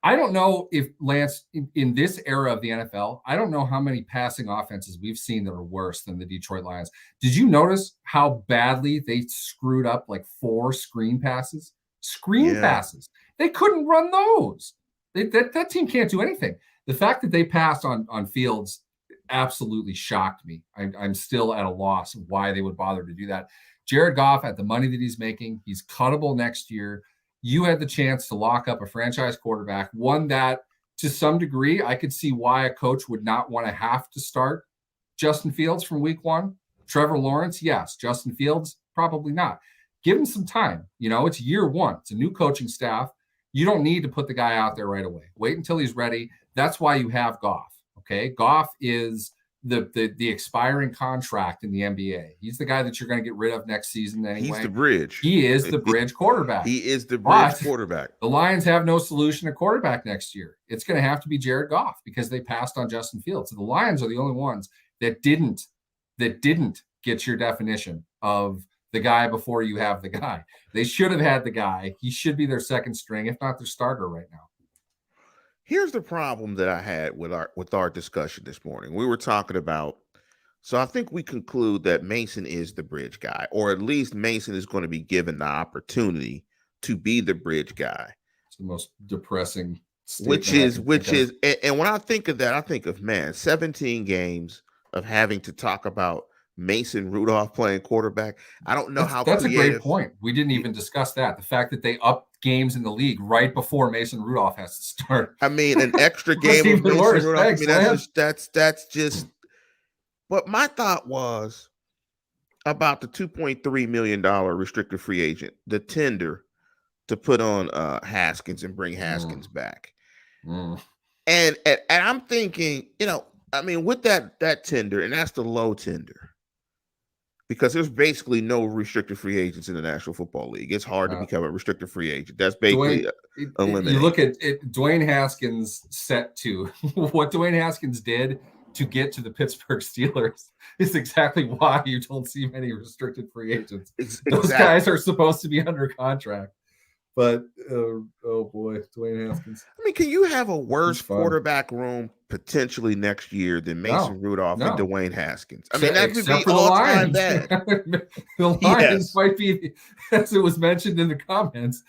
Speaker 2: I don't know if, Lance, in this era of the NFL, I don't know how many passing offenses we've seen that are worse than the Detroit Lions. Did you notice how badly they screwed up like 4 screen passes? Passes. They couldn't run those. That team can't do anything. The fact that they passed on Fields absolutely shocked me. I'm still at a loss of why they would bother to do that. Jared Goff, at the money that he's making, he's cuttable next year. You had the chance to lock up a franchise quarterback, one that, to some degree, I could see why a coach would not want to have to start Justin Fields from week 1. Trevor Lawrence, yes. Justin Fields, probably not. Give him some time. It's year 1. It's a new coaching staff. You don't need to put the guy out there right away. Wait until he's ready. That's why you have Goff. Okay, Goff is the expiring contract in the NBA. He's the guy that you're going to get rid of next season anyway.
Speaker 1: He's the bridge.
Speaker 2: He is the bridge quarterback.
Speaker 1: He is the bridge quarterback.
Speaker 2: The Lions have no solution at quarterback next year. It's going to have to be Jared Goff because they passed on Justin Fields. So the Lions are the only ones that didn't get your definition of the guy before you have the guy. They should have had the guy. He should be their second string, if not their starter right now.
Speaker 1: Here's the problem that I had with our discussion this morning. We were talking about, so I think we conclude that Mason is the bridge guy, or at least Mason is going to be given the opportunity to be the bridge guy.
Speaker 2: It's the most depressing
Speaker 1: statement. Which is, and when I think of that, I think of, 17 games of having to talk about Mason Rudolph playing quarterback. I don't know how
Speaker 2: that's creative. A great point. We didn't even discuss that. The fact that they upped games in the league right before Mason Rudolph has to start.
Speaker 1: I mean, an extra game of Mason Rudolph. Thanks, I mean, that's just. But my thought was about the $2.3 million restricted free agent, the tender to put on Haskins and bring Haskins back. And I'm thinking, I mean, with that tender, and that's the low tender. Because there's basically no restricted free agents in the National Football League. It's hard to become a restricted free agent. That's basically eliminated.
Speaker 2: You look at it, Dwayne Haskins set to what Dwayne Haskins did to get to the Pittsburgh Steelers is exactly why you don't see many restricted free agents. Those guys are supposed to be under contract. But, oh boy, Dwayne Haskins.
Speaker 1: I mean, can you have a worse quarterback room potentially next year than Mason Rudolph and Dwayne Haskins? I mean, that could be all-time bad.
Speaker 2: The Lions might be, as it was mentioned in the comments,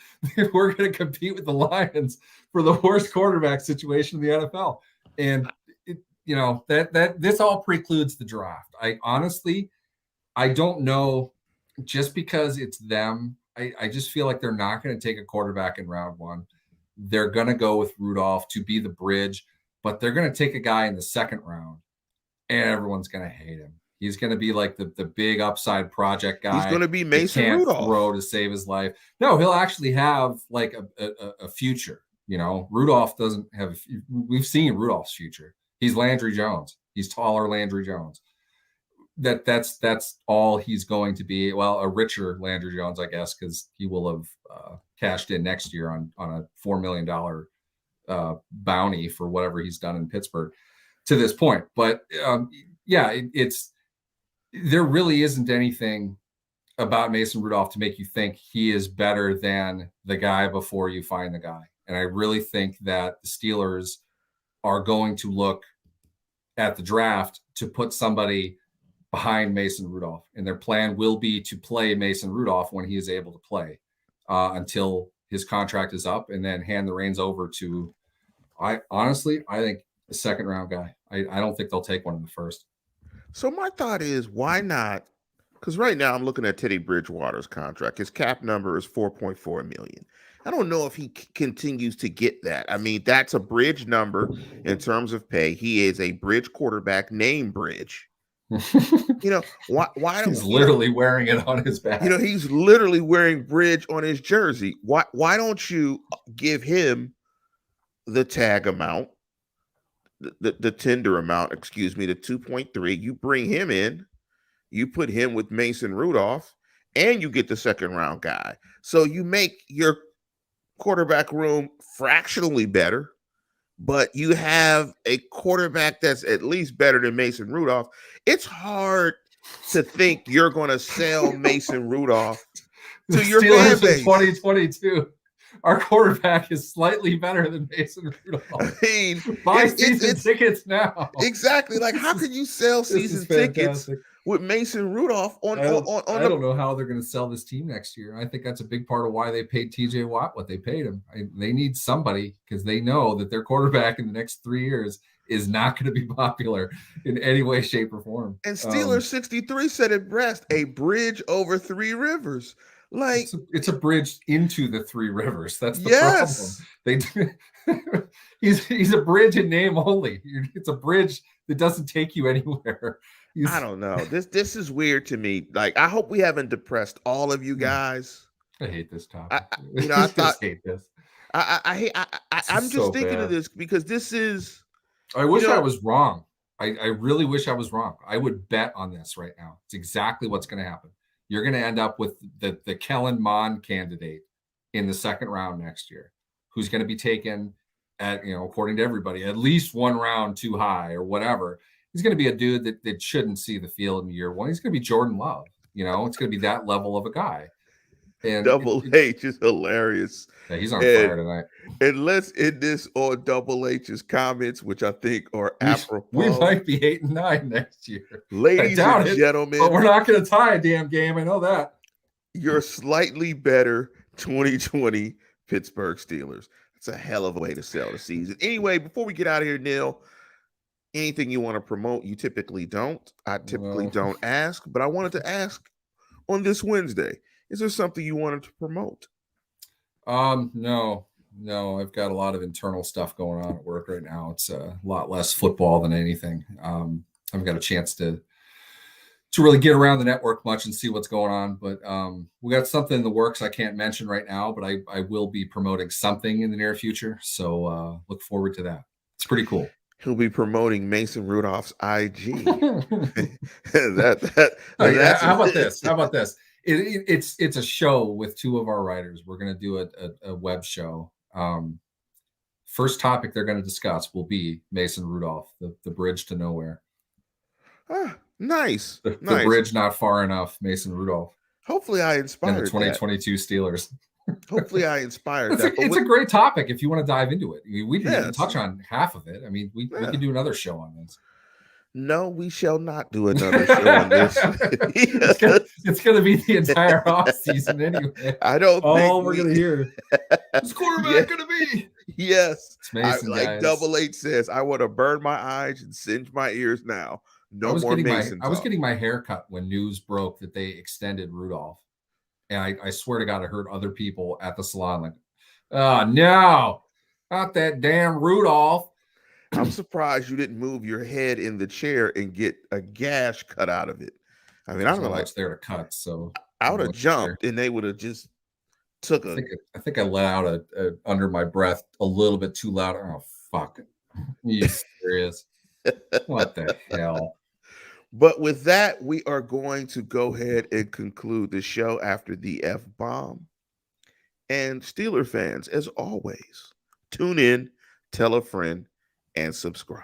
Speaker 2: we're going to compete with the Lions for the worst quarterback situation in the NFL. And, that this all precludes the draft. I don't know, just because it's them, I just feel like they're not going to take a quarterback in round 1. They're going to go with Rudolph to be the bridge, but they're going to take a guy in the second round, and everyone's going to hate him. He's going to be like the big upside project guy.
Speaker 1: He's going to be Mason Rudolph.
Speaker 2: Throw to save his life. No, he'll actually have like a future. Rudolph doesn't have. We've seen Rudolph's future. He's Landry Jones. He's taller Landry Jones. That's all he's going to be. Well, a richer Landry Jones, I guess, because he will have cashed in next year on a $4 million bounty for whatever he's done in Pittsburgh to this point. But it's there really isn't anything about Mason Rudolph to make you think he is better than the guy before you find the guy. And I really think that the Steelers are going to look at the draft to put somebody behind Mason Rudolph, and their plan will be to play Mason Rudolph when he is able to play until his contract is up, and then hand the reins over to I honestly, I think a second round guy. I don't think they'll take one in the first.
Speaker 1: So my thought is, why not? Because right now I'm looking at Teddy Bridgewater's contract. His cap number is 4.4 million. I don't know if he continues to get that. I mean, that's a bridge number in terms of pay. He is a bridge quarterback, name bridge. Why
Speaker 2: He's
Speaker 1: don't
Speaker 2: literally wearing it on his back.
Speaker 1: he's literally wearing bridge on his jersey. Why don't you give him the tag amount, the tender amount, excuse me, the 2.3? You bring him in, you put him with Mason Rudolph, and you get the second round guy. So you make your quarterback room fractionally better, but you have a quarterback that's at least better than Mason Rudolph. It's hard to think you're going to sell Mason Rudolph to your fan
Speaker 2: Steelers
Speaker 1: base.
Speaker 2: in 2022. Our quarterback is slightly better than Mason Rudolph.
Speaker 1: I mean,
Speaker 2: buy season tickets now.
Speaker 1: Exactly. Like, how could you sell season tickets with Mason Rudolph on?
Speaker 2: I don't know how they're going to sell this team next year. I think that's a big part of why they paid TJ Watt what they paid him. They need somebody because they know that their quarterback in the next 3 years is not going to be popular in any way, shape, or form.
Speaker 1: And Steelers 63 said it best: a bridge over 3 rivers. Like,
Speaker 2: it's a bridge into the 3 rivers. That's the problem. He's a bridge in name only. It's a bridge that doesn't take you anywhere.
Speaker 1: I don't know. This is weird to me. Like, I hope we haven't depressed all of you guys.
Speaker 2: I hate this topic.
Speaker 1: I
Speaker 2: just hate this.
Speaker 1: I'm just thinking of this because this is.
Speaker 2: I wish I was wrong. I really wish I was wrong. I would bet on this right now. It's exactly what's going to happen. You're going to end up with the Kellen Mond candidate in the second round next year, who's going to be taken at, according to everybody, at least 1 round too high or whatever. He's going to be a dude that shouldn't see the field in year 1. He's going to be Jordan Love. It's going to be that level of a guy. And
Speaker 1: Double H is hilarious.
Speaker 2: Yeah, he's on fire tonight.
Speaker 1: And let's end this on Double H's comments, which I think are apropos.
Speaker 2: We might be 8-9 next year.
Speaker 1: Ladies and gentlemen.
Speaker 2: But we're not going to tie a damn game. I know that.
Speaker 1: Your slightly better 2020 Pittsburgh Steelers. It's a hell of a way to sell the season. Anyway, before we get out of here, Neal, anything you want to promote? You typically don't. I typically don't ask, but I wanted to ask on this Wednesday. Is there something you wanted to promote?
Speaker 2: No. I've got a lot of internal stuff going on at work right now. It's a lot less football than anything. I've got a chance to really get around the network much and see what's going on. But we got something in the works I can't mention right now, but I will be promoting something in the near future. So look forward to that. It's pretty cool.
Speaker 1: He'll be promoting Mason Rudolph's IG.
Speaker 2: How about this? It's a show with 2 of our writers. We're going to do a web show. First topic they're going to discuss will be Mason Rudolph, the bridge to nowhere.
Speaker 1: Nice.
Speaker 2: The bridge not far enough, Mason Rudolph.
Speaker 1: Hopefully I inspired
Speaker 2: and the 2022 Steelers.
Speaker 1: Hopefully I inspired that.
Speaker 2: It's a great topic if you want to dive into it. We didn't even touch on half of it. I mean, we can do another show on this.
Speaker 1: No, we shall not do another show on this.
Speaker 2: It's going to be the entire off season anyway.
Speaker 1: I don't
Speaker 2: think we're going to hear. Who's quarterback going to be?
Speaker 1: Yes.
Speaker 2: It's Mason,
Speaker 1: like Double H says, I want to burn my eyes and singe my ears now. No more Mason.
Speaker 2: I was getting my hair cut when news broke that they extended Rudolph. And I swear to God, I heard other people at the salon like, oh, no, not that damn Rudolph.
Speaker 1: I'm surprised you didn't move your head in the chair and get a gash cut out of it. I mean, I don't know,
Speaker 2: much there to cut, so
Speaker 1: I would have jumped and they would have just took a.
Speaker 2: I think I let out a under my breath a little bit too loud. Oh fuck! Are you serious? What the hell?
Speaker 1: But with that, we are going to go ahead and conclude the show after the F-bomb. And Steeler fans, as always, tune in, tell a friend, and subscribe.